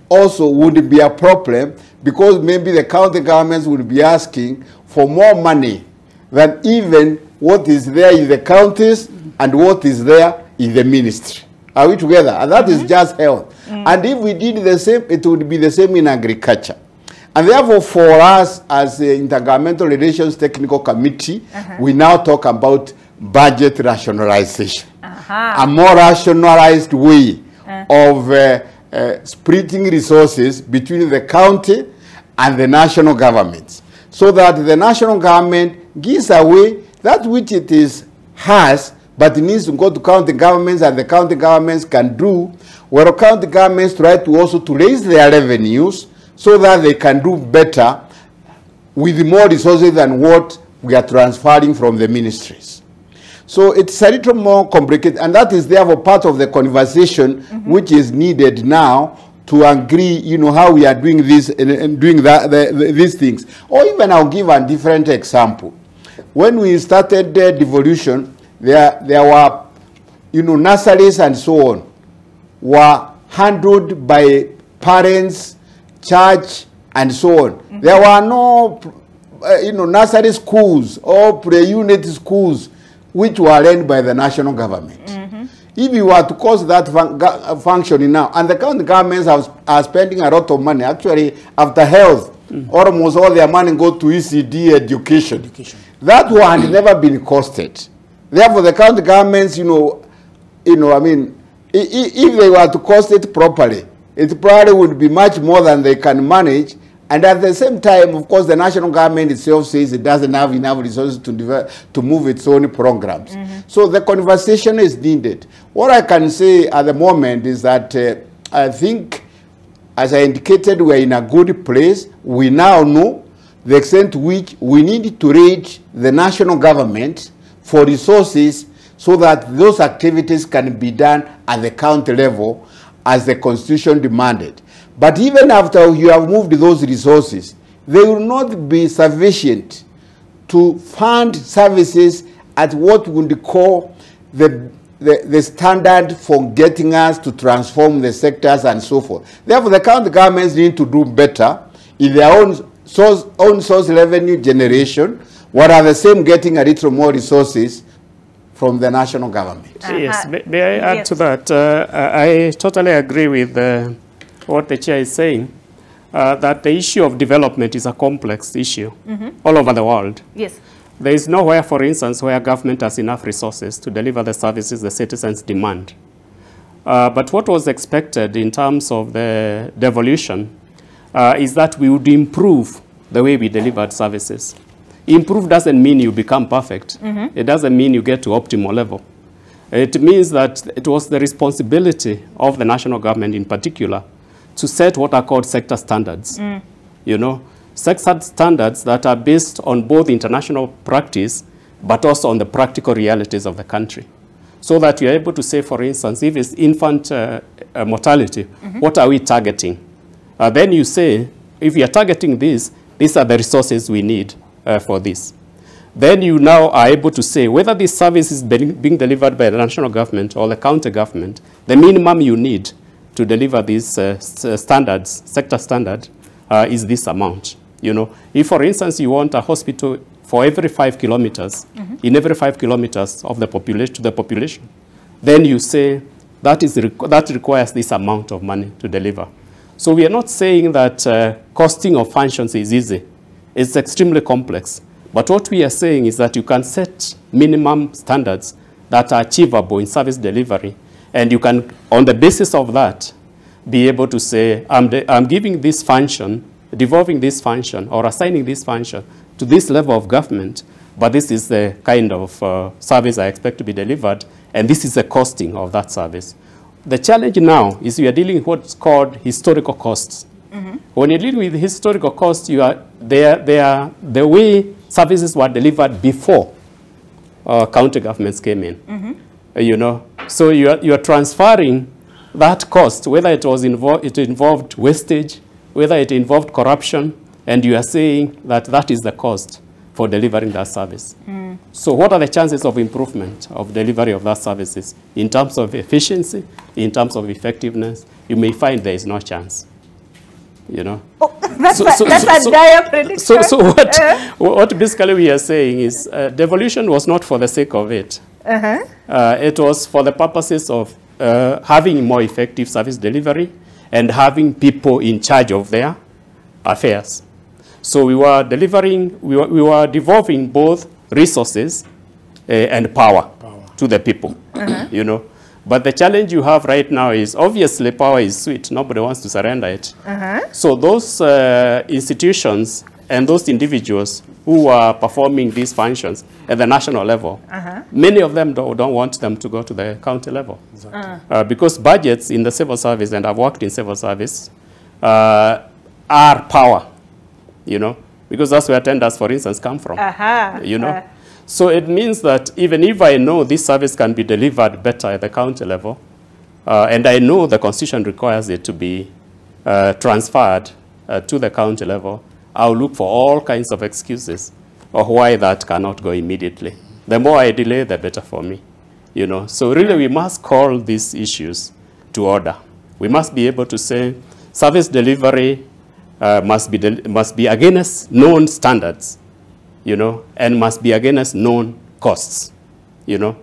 also wouldn't be a problem because maybe the county governments would be asking for more money than even what is there in the counties and what is there in the ministry. Are we together? And that is just health. And if we did the same, it would be the same in agriculture. And therefore, for us as the Intergovernmental Relations Technical Committee, we now talk about budget rationalization. A more rationalized way of splitting resources between the county and the national governments, so that the national government gives away that which it has, but it needs to go to county governments, and the county governments can do, where county governments try to also to raise their revenues so that they can do better with more resources than what we are transferring from the ministries. So it's a little more complicated, and that is therefore part of the conversation which is needed now to agree, you know, how we are doing this and doing that, these things. Or even I'll give a different example. When we started the devolution, there were, you know, nurseries and so on were handled by parents, church, and so on. There were no, you know, nursery schools or pre-unit schools which were run by the national government. If you were to cost that functioning now, and the county governments are spending a lot of money, actually, after health, almost all their money go to ECD education. That one had never been costed. Therefore, the county governments, I mean, if they were to cost it properly, it probably would be much more than they can manage. And at the same time, of course, the national government itself says it doesn't have enough resources to move its own programs. So the conversation is needed. What I can say at the moment is that I think, as I indicated, we're in a good place. We now know the extent to which we need to reach the national government for resources so that those activities can be done at the county level as the Constitution demanded. But even after you have moved those resources, they will not be sufficient to fund services at what we would call the standard for getting us to transform the sectors and so forth. Therefore, the county governments need to do better in their own source revenue generation, while at the same getting a little more resources from the national government. Yes, may I add to that? I totally agree with what the chair is saying, that the issue of development is a complex issue all over the world. Yes. There is nowhere, for instance, where government has enough resources to deliver the services the citizens demand. But what was expected in terms of the devolution is that we would improve the way we delivered services. Improve doesn't mean you become perfect. It doesn't mean you get to optimal level. It means that it was the responsibility of the national government in particular to set what are called sector standards. You know, sector standards that are based on both international practice, but also on the practical realities of the country. So that you're able to say, for instance, if it's infant mortality, what are we targeting? Then you say, if you're targeting this, these are the resources we need for this. then you now are able to say whether this service is being delivered by the national government or the county government, the minimum you need to deliver these standards, sector standard, is this amount. You know, if for instance you want a hospital for every 5 kilometers, in every 5 kilometers of the population to the population, then you say that requires this amount of money to deliver. So we are not saying that costing of functions is easy. It's extremely complex. But what we are saying is that you can set minimum standards that are achievable in service delivery, and you can, on the basis of that, be able to say, I'm giving this function, devolving this function, or assigning this function to this level of government, but this is the kind of service I expect to be delivered, and this is the costing of that service. The challenge now is we are dealing with what's called historical costs. When you're dealing with historical costs, the way services were delivered before county governments came in. You know, so you are transferring that cost, whether it involved wastage, whether it involved corruption, and you are saying that that is the cost for delivering that service. So what are the chances of improvement of delivery of that services in terms of efficiency, in terms of effectiveness? You may find there is no chance. You know. That's a dire prediction. So what basically we are saying is devolution was not for the sake of it. It was for the purposes of having more effective service delivery and having people in charge of their affairs. So we were delivering, we were devolving both resources and power to the people, you know. But the challenge you have right now is, obviously, power is sweet. Nobody wants to surrender it. So those institutions and those individuals who are performing these functions at the national level, many of them don't want them to go to the county level. Because budgets in the civil service, and I've worked in civil service, are power, you know, because that's where tenders, for instance, come from, you know. So it means that even if I know this service can be delivered better at the county level, and I know the Constitution requires it to be transferred to the county level, I'll look for all kinds of excuses of why that cannot go immediately. The more I delay, the better for me, you know. So really, we must call these issues to order. We must be able to say service delivery must be against known standards, you know, and must be against known costs, you know.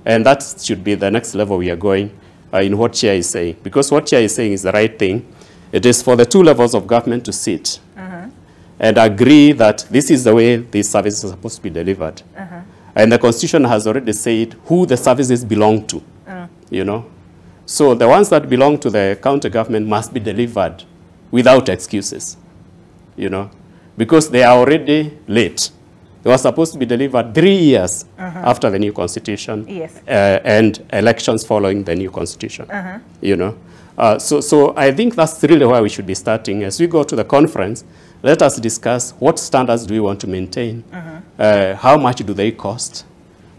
And that should be the next level we are going in what Chair is saying. Because what Chair is saying is the right thing. It is for the two levels of government to sit and agree that this is the way these services are supposed to be delivered. And the Constitution has already said who the services belong to, you know. So the ones that belong to the county government must be delivered without excuses, you know, because they are already late. They were supposed to be delivered 3 years after the new Constitution and elections following the new Constitution, you know. So I think that's really where we should be starting. As we go to the conference, let us discuss what standards do we want to maintain, how much do they cost,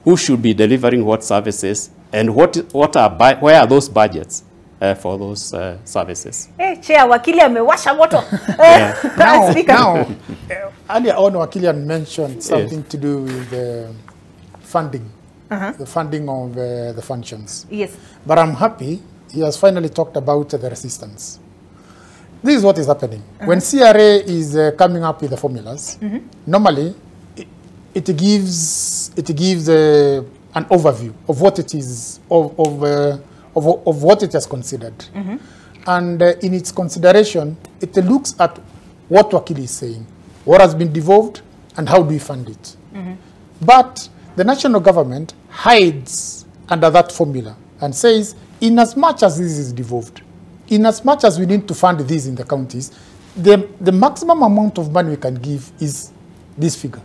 who should be delivering what services, and where are those budgets for those services. Chair, Wakili amewasha moto. Now, earlier on, Wakili mentioned something to do with the funding, the funding of the functions. Yes. But I'm happy he has finally talked about the resistance. This is what is happening. When CRA is coming up with the formulas, normally it gives an overview of what it is, of what it has considered. And in its consideration, it looks at what Wakili is saying, what has been devolved, and how do we fund it. But the national government hides under that formula and says, in as much as this is devolved, in as much as we need to fund these in the counties, the maximum amount of money we can give is this figure.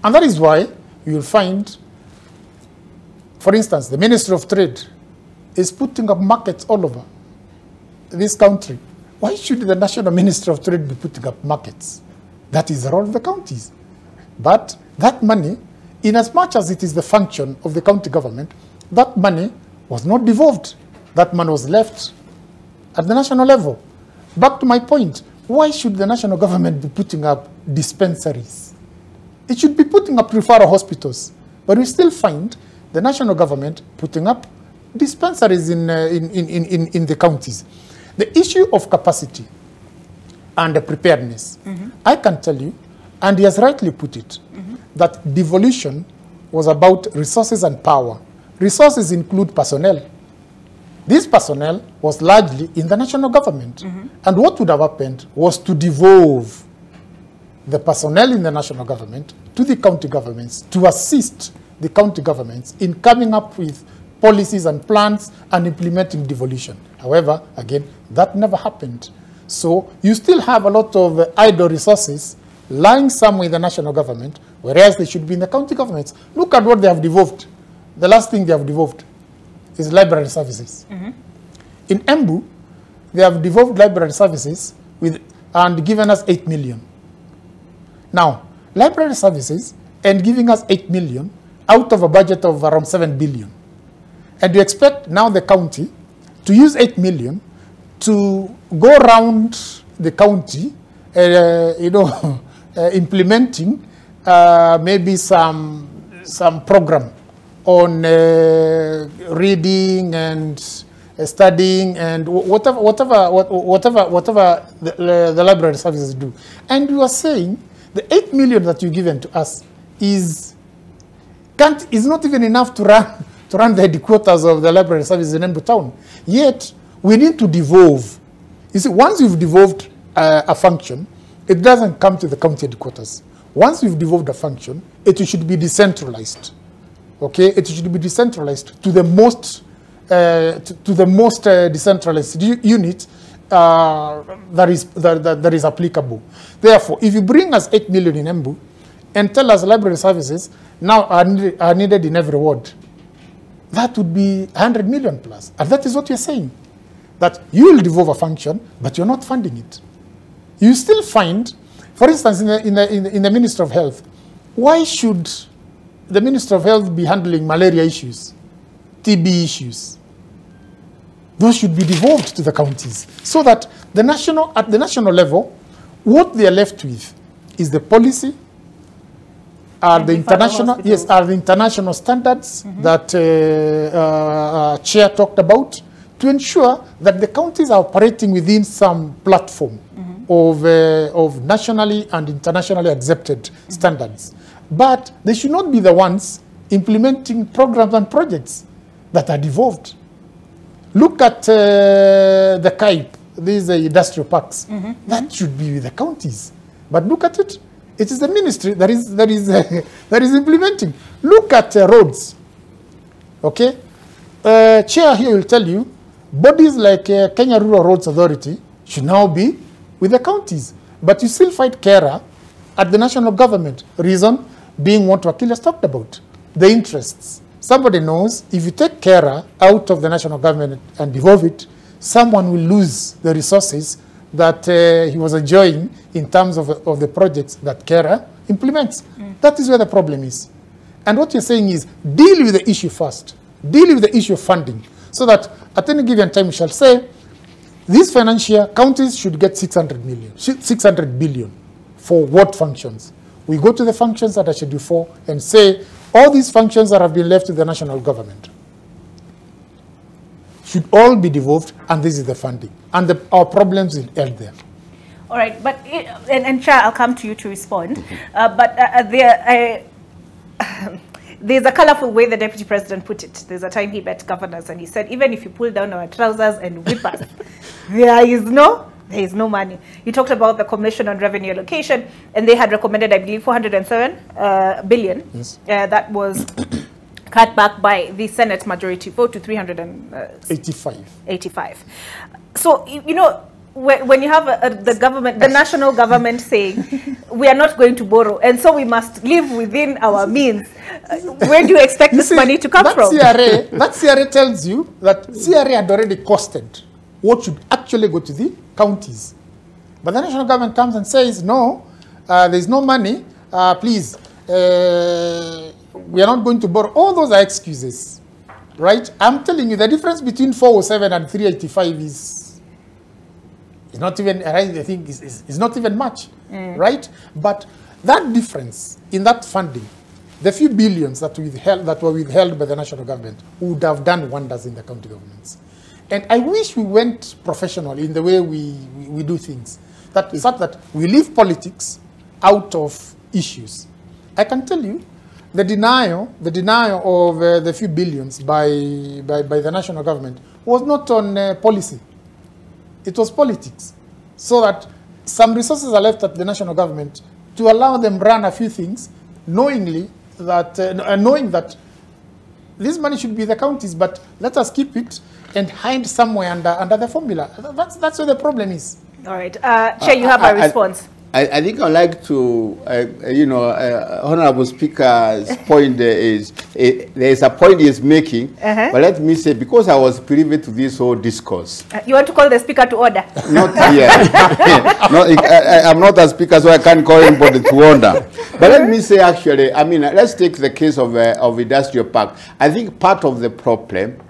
And that is why you will find, for instance, the Ministry of Trade is putting up markets all over this country. Why should the National Ministry of Trade be putting up markets? That is the role of the counties. But that money, in as much as it is the function of the county government, that money was not devolved. That money was left at the national level. Back to my point, why should the national government be putting up dispensaries? It should be putting up referral hospitals. But we still find the national government putting up dispensaries in the counties. The issue of capacity and the preparedness, I can tell you, and he has rightly put it, that devolution was about resources and power. Resources include personnel. This personnel was largely in the national government. And what would have happened was to devolve the personnel in the national government to the county governments to assist the county governments in coming up with policies and plans and implementing devolution. However, again, that never happened. So you still have a lot of idle resources lying somewhere in the national government, whereas they should be in the county governments. Look at what they have devolved. The last thing they have devolved is library services. In Embu, they have devolved library services and given us 8 million. Now, library services and giving us 8 million out of a budget of around 7 billion. And you expect now the county to use 8 million to go around the county, implementing maybe some program on reading and studying and whatever the library services do. And you are saying the 8 million that you've given to us is not even enough to run the headquarters of the library services in Embu town. Yet we need to devolve. You see, once you've devolved a function, it doesn't come to the county headquarters. Once you've devolved a function, it should be decentralized. Okay, it should be decentralized to the most decentralized unit that is applicable. Therefore, if you bring us 8 million in Embu and tell us library services now are needed in every ward, that would be 100 million plus. And that is what you're saying, that you will devolve a function, but you're not funding it. You still find, for instance, in the Ministry of Health, why should the Ministry of Health be handling malaria issues, TB issues? Those should be devolved to the counties, so that at the national level, what they are left with is the policy, the international standards that Chair talked about, to ensure that the counties are operating within some platform of nationally and internationally accepted standards. But they should not be the ones implementing programs and projects that are devolved. Look at the CAIP, these industrial parks. That should be with the counties. But look at it. It is the ministry that is implementing. Look at roads. Okay? Chair here will tell you, bodies like Kenya Rural Roads Authority should now be with the counties. But you still fight carer at the national government. Reason being what Wakil has talked about, the interests. Somebody knows if you take carer out of the national government and devolve it, someone will lose the resources that he was enjoying in terms of the projects that carer implements. That is where the problem is. And what you're saying is deal with the issue first. Deal with the issue of funding, so that at any given time we shall say, these financial counties should get 600 billion for what functions. We go to the functions that are Schedule 4 and say, all these functions that have been left to the national government should all be devolved, and this is the funding. And our problems will end there. All right, but, and Cha, I'll come to you to respond. There's a colorful way the Deputy President put it. There's a time he met governors and he said, even if you pull down our trousers and whip us, there is no money. He talked about the Commission on Revenue Allocation, and they had recommended, I believe, 407 billion. Yes. That was cut back by the Senate majority vote to 385. So, you know, when you have the government, the national government saying, we are not going to borrow, and so we must live within our means, where do you expect this money to come from? That CRA tells you that CRA had already costed what should actually go to the counties. But the national government comes and says, no, there's no money, please, we are not going to borrow. All those are excuses, right? I'm telling you, the difference between 407 and 385 is not even, I think, is not even much, right? But That difference in that funding, the few billions that were withheld by the national government would have done wonders in the county governments. And I wish we went professional in the way we do things, such that we leave politics out of issues. I can tell you, the denial of the few billions by the national government was not on policy. It was politics. So that some resources are left at the national government to allow them run a few things, knowing that this money should be the counties, but let us keep it and hide somewhere under the formula. That's where the problem is. All right. Chair, you have a response. I think I'd like to, Honorable Speaker's point is, there is a point he is making, but let me say, because I was privy to this whole discourse. You want to call the Speaker to order? Not yet. I'm not a Speaker, so I can't call anybody to order. But let me say, actually, I mean, let's take the case of industrial park. I think part of the problem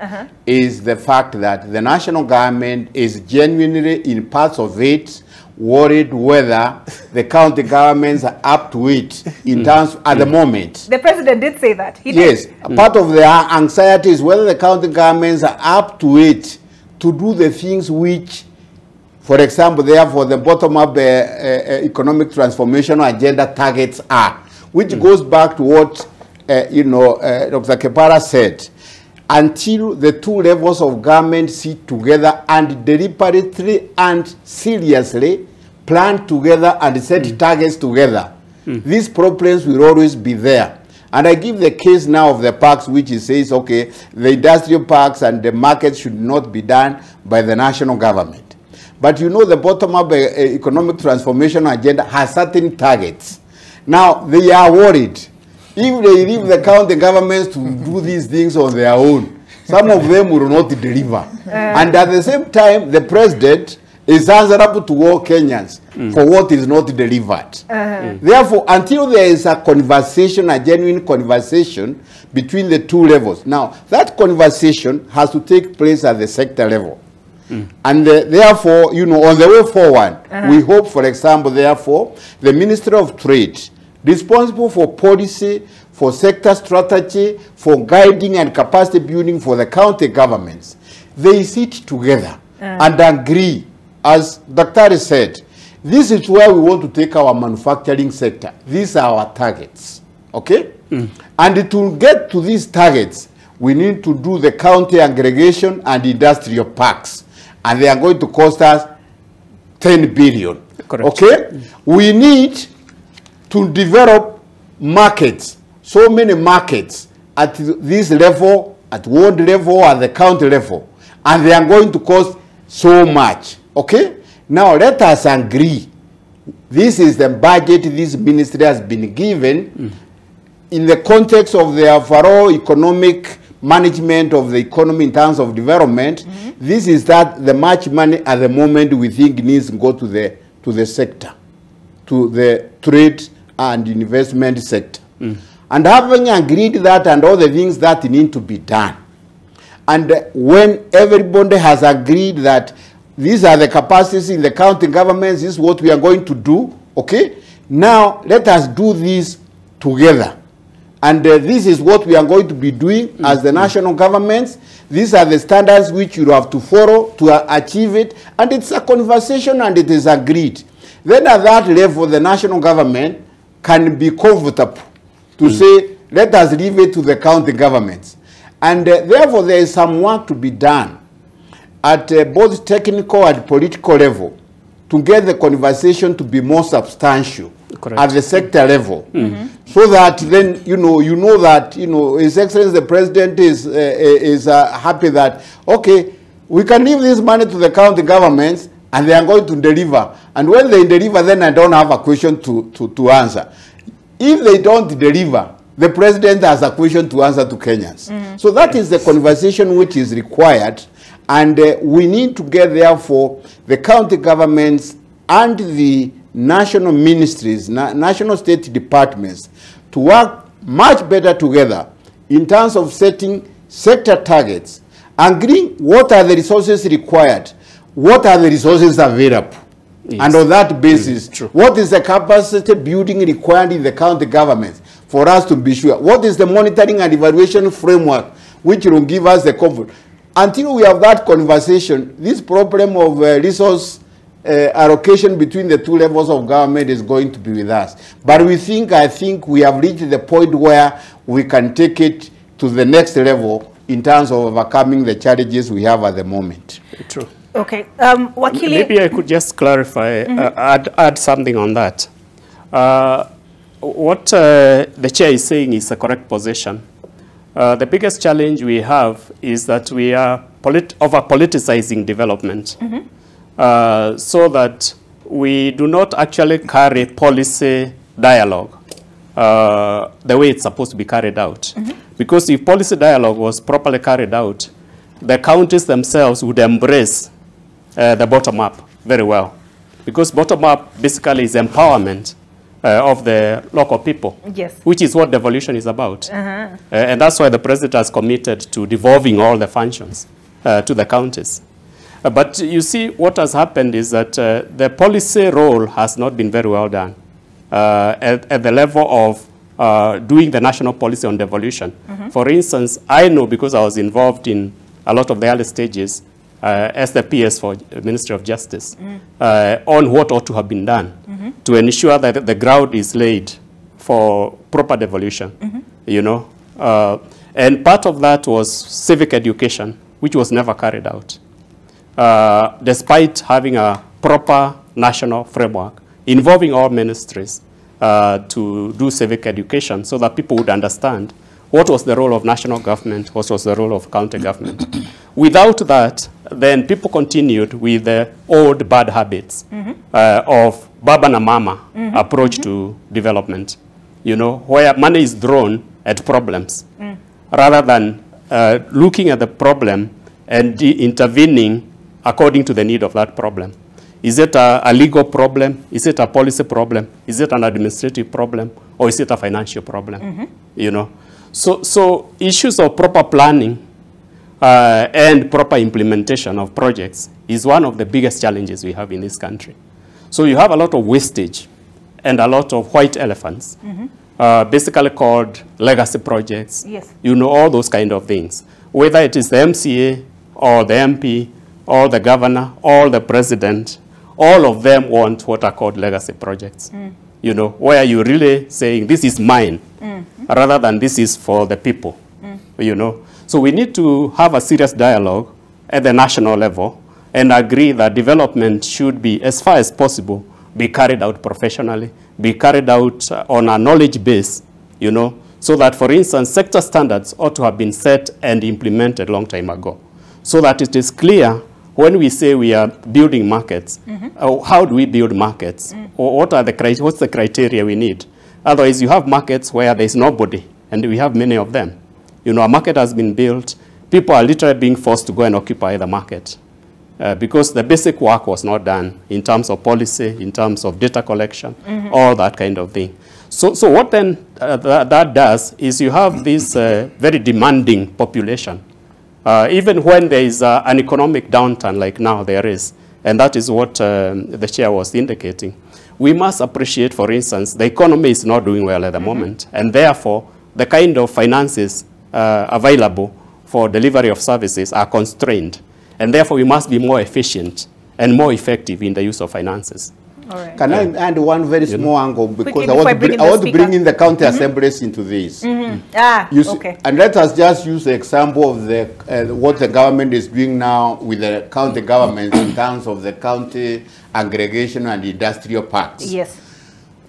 is the fact that the national government is genuinely, in parts of it, worried whether the county governments are up to it in terms at the moment. The president did say that. He yes, did. Part of their anxiety is whether the county governments are up to it to do the things which, for example, therefore the bottom-up economic transformation agenda targets are, which goes back to what Dr. Kepara said. Until the two levels of government sit together and deliberately and seriously plan together and set targets together, these problems will always be there. And I give the case now of the parks, which says, okay, the industrial parks and the market should not be done by the national government. But you know, the bottom-up economic transformation agenda has certain targets. Now, they are worried. If they leave the county governments to do these things on their own, some of them will not deliver. And at the same time, the president is answerable to all Kenyans for what is not delivered. Therefore, until there is a conversation, a genuine conversation between the two levels. Now, that conversation has to take place at the sector level. And therefore, on the way forward, we hope, for example, therefore, the Ministry of Trade, responsible for policy, for sector strategy, for guiding and capacity building for the county governments, they sit together and agree, as Dr. said, this is where we want to take our manufacturing sector. These are our targets, okay? And to get to these targets, we need to do the county aggregation and industrial parks, and they are going to cost us 10 billion, okay? We need to develop markets, so many markets at this level, at ward level, at the county level, and they are going to cost so much, okay? Now let us agree. This is the budget this ministry has been given in the context of the overall economic management of the economy in terms of development. This is that the much money at the moment we think needs to go to the sector, to the trade and investment sector. And having agreed that and all the things that need to be done, and when everybody has agreed that these are the capacities in the county governments, this is what we are going to do, okay? Now, let us do this together. And this is what we are going to be doing as the national governments. These are the standards which you have to follow to achieve it. And it's a conversation and it is agreed. Then at that level, the national government can be comfortable to say, let us leave it to the county governments. And therefore, there is some work to be done at both technical and political level to get the conversation to be more substantial at the sector level. So that then, you know that, His Excellency the President is happy that, okay, we can leave this money to the county governments and they are going to deliver. And when they deliver, then I don't have a question to answer. If they don't deliver, the president has a question to answer to Kenyans. So that is the conversation which is required. And we need to get, therefore, the county governments and the national ministries, national state departments, to work much better together in terms of setting sector targets, agreeing what are the resources required, what are the resources available, Yes. And on that basis, what is the capacity building required in the county government for us to be sure? What is the monitoring and evaluation framework which will give us the comfort? Until we have that conversation, this problem of resource allocation between the two levels of government is going to be with us. But I think we have reached the point where we can take it to the next level in terms of overcoming the challenges we have at the moment. True. Okay. Wakili, maybe I could just clarify, add something on that. What the chair is saying is a correct position. The biggest challenge we have is that we are over-politicizing development. So that we do not actually carry policy dialogue the way it's supposed to be carried out. Because if policy dialogue was properly carried out, the counties themselves would embrace the bottom-up very well. Because bottom-up basically is empowerment of the local people, which is what devolution is about. And that's why the president has committed to devolving all the functions to the counties. But you see, what has happened is that the policy role has not been very well done at the level of doing the national policy on devolution. For instance, I know, because I was involved in a lot of the early stages as the PS for Ministry of Justice, on what ought to have been done to ensure that the ground is laid for proper devolution, you know. And part of that was civic education, which was never carried out. Despite having a proper national framework involving all ministries to do civic education so that people would understand what was the role of national government, what was the role of county government. Without that, then people continued with the old bad habits of Baba na Mama approach to development, you know, where money is thrown at problems rather than looking at the problem and intervening according to the need of that problem. Is it a legal problem? Is it a policy problem? Is it an administrative problem? Or is it a financial problem? You know, so issues of proper planning and proper implementation of projects is one of the biggest challenges we have in this country. So you have a lot of wastage and a lot of white elephants, basically called legacy projects. You know, all those kind of things. Whether it is the MCA or the MP or the governor or the president, all of them want what are called legacy projects. You know, where you're really saying, this is mine, rather than this is for the people, you know. So we need to have a serious dialogue at the national level and agree that development should be, as far as possible, be carried out professionally, be carried out on a knowledge base, you know, so that, for instance, sector standards ought to have been set and implemented a long time ago, so that it is clear when we say we are building markets, how do we build markets? Or what's the criteria we need? Otherwise, you have markets where there's nobody, and we have many of them. You know, a market has been built, people are literally being forced to go and occupy the market because the basic work was not done in terms of policy, in terms of data collection, all that kind of thing. So what then that does is you have this very demanding population. Even when there is an economic downturn like now there is, and that is what the chair was indicating, we must appreciate, for instance, the economy is not doing well at the moment, and therefore the kind of finances available for delivery of services are constrained, and therefore we must be more efficient and more effective in the use of finances. Right. Can I add one very small angle, because I want to bring in the county assemblies into this. Okay. And let us just use the example of the what the government is doing now with the county governments in terms of the county aggregation and industrial parks. Yes.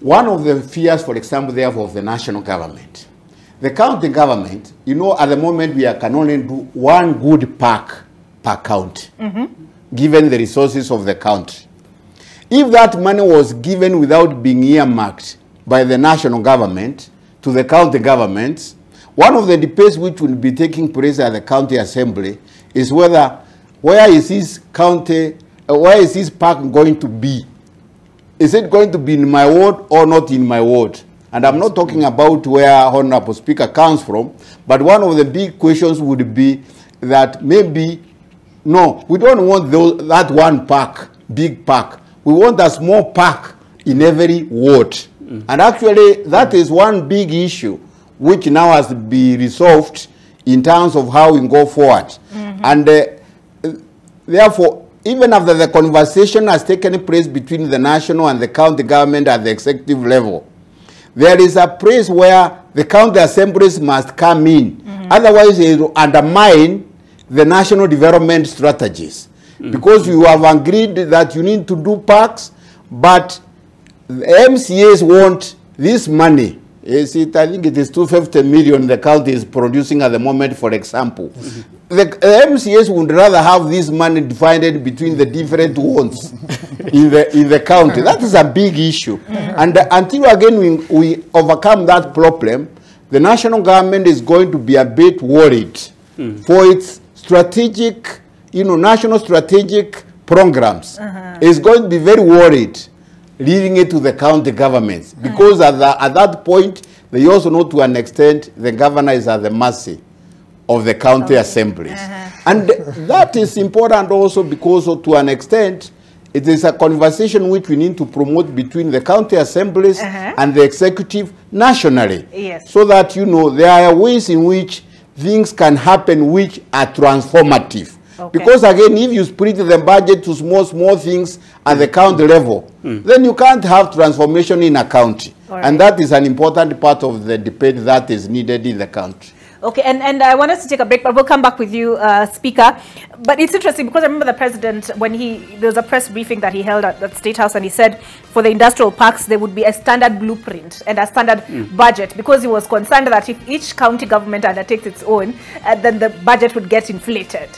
One of the fears, for example, therefore, of the national government. The county government, you know, at the moment we can only do one good park per county, given the resources of the country. If that money was given without being earmarked by the national government to the county governments, one of the debates which will be taking place at the county assembly is whether, where is this park going to be? Is it going to be in my ward or not in my ward? And I'm not talking about where Honorable Speaker comes from, but one of the big questions would be that maybe, no, we don't want that one park, big park. we want a small park in every ward. And actually, that is one big issue which now has to be resolved in terms of how we go forward. And therefore, even after the conversation has taken place between the national and the county government at the executive level, there is a place where the county assemblies must come in. Otherwise, it will undermine the national development strategies. Because you have agreed that you need to do parks, but the MCAs want this money. I think it is 250 million the county is producing at the moment, for example. The MCAs would rather have this money divided between the different wards in the county. That is a big issue. And until again we overcome that problem, the national government is going to be a bit worried for its strategic, national strategic programs. It's going to be very worried leaving it to the county governments, because at that point, they also know to an extent the governor is at the mercy of the county assemblies. And that is important also because to an extent, it is a conversation which we need to promote between the county assemblies and the executive nationally. So that, there are ways in which things can happen which are transformative. Because again, if you split the budget to small things at the county level, then you can't have transformation in a county. And that is an important part of the debate that is needed in the country. Okay, and I want us to take a break, but we'll come back with you, Speaker. But it's interesting because I remember the president, when there was a press briefing that he held at the State House, and he said for the industrial parks, there would be a standard blueprint and a standard budget, because he was concerned that if each county government undertakes its own, then the budget would get inflated,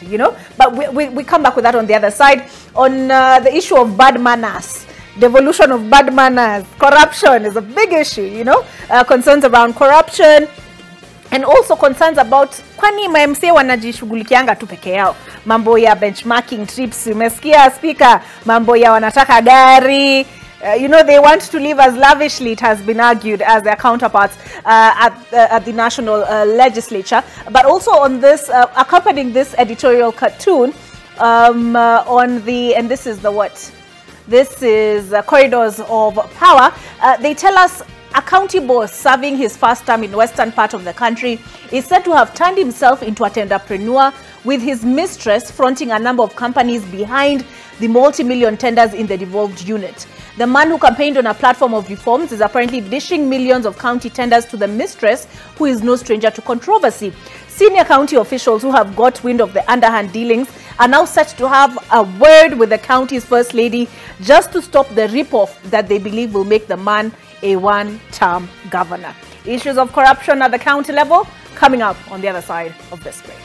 But we come back with that on the other side. On the issue of bad manners, devolution of bad manners, corruption is a big issue, concerns around corruption, and also concerns about kwani MMC wanajishughulikianga tu peke yao, mambo ya benchmarking trips. Umesikia Speaker, mambo ya wanataka gari, they want to live as lavishly, it has been argued, as their counterparts at the national legislature. But also on this, accompanying this editorial cartoon, and this is the what? This is Corridors of Power. They tell us a county boss serving his first term in western part of the country is said to have turned himself into an entrepreneur, with his mistress fronting a number of companies behind the multi-million tenders in the devolved unit. The man, who campaigned on a platform of reforms, is apparently dishing millions of county tenders to the mistress, who is no stranger to controversy. Senior county officials who have got wind of the underhand dealings are now set to have a word with the county's first lady, just to stop the rip-off that they believe will make the man a one-term governor. Issues of corruption at the county level coming up on the other side of this break.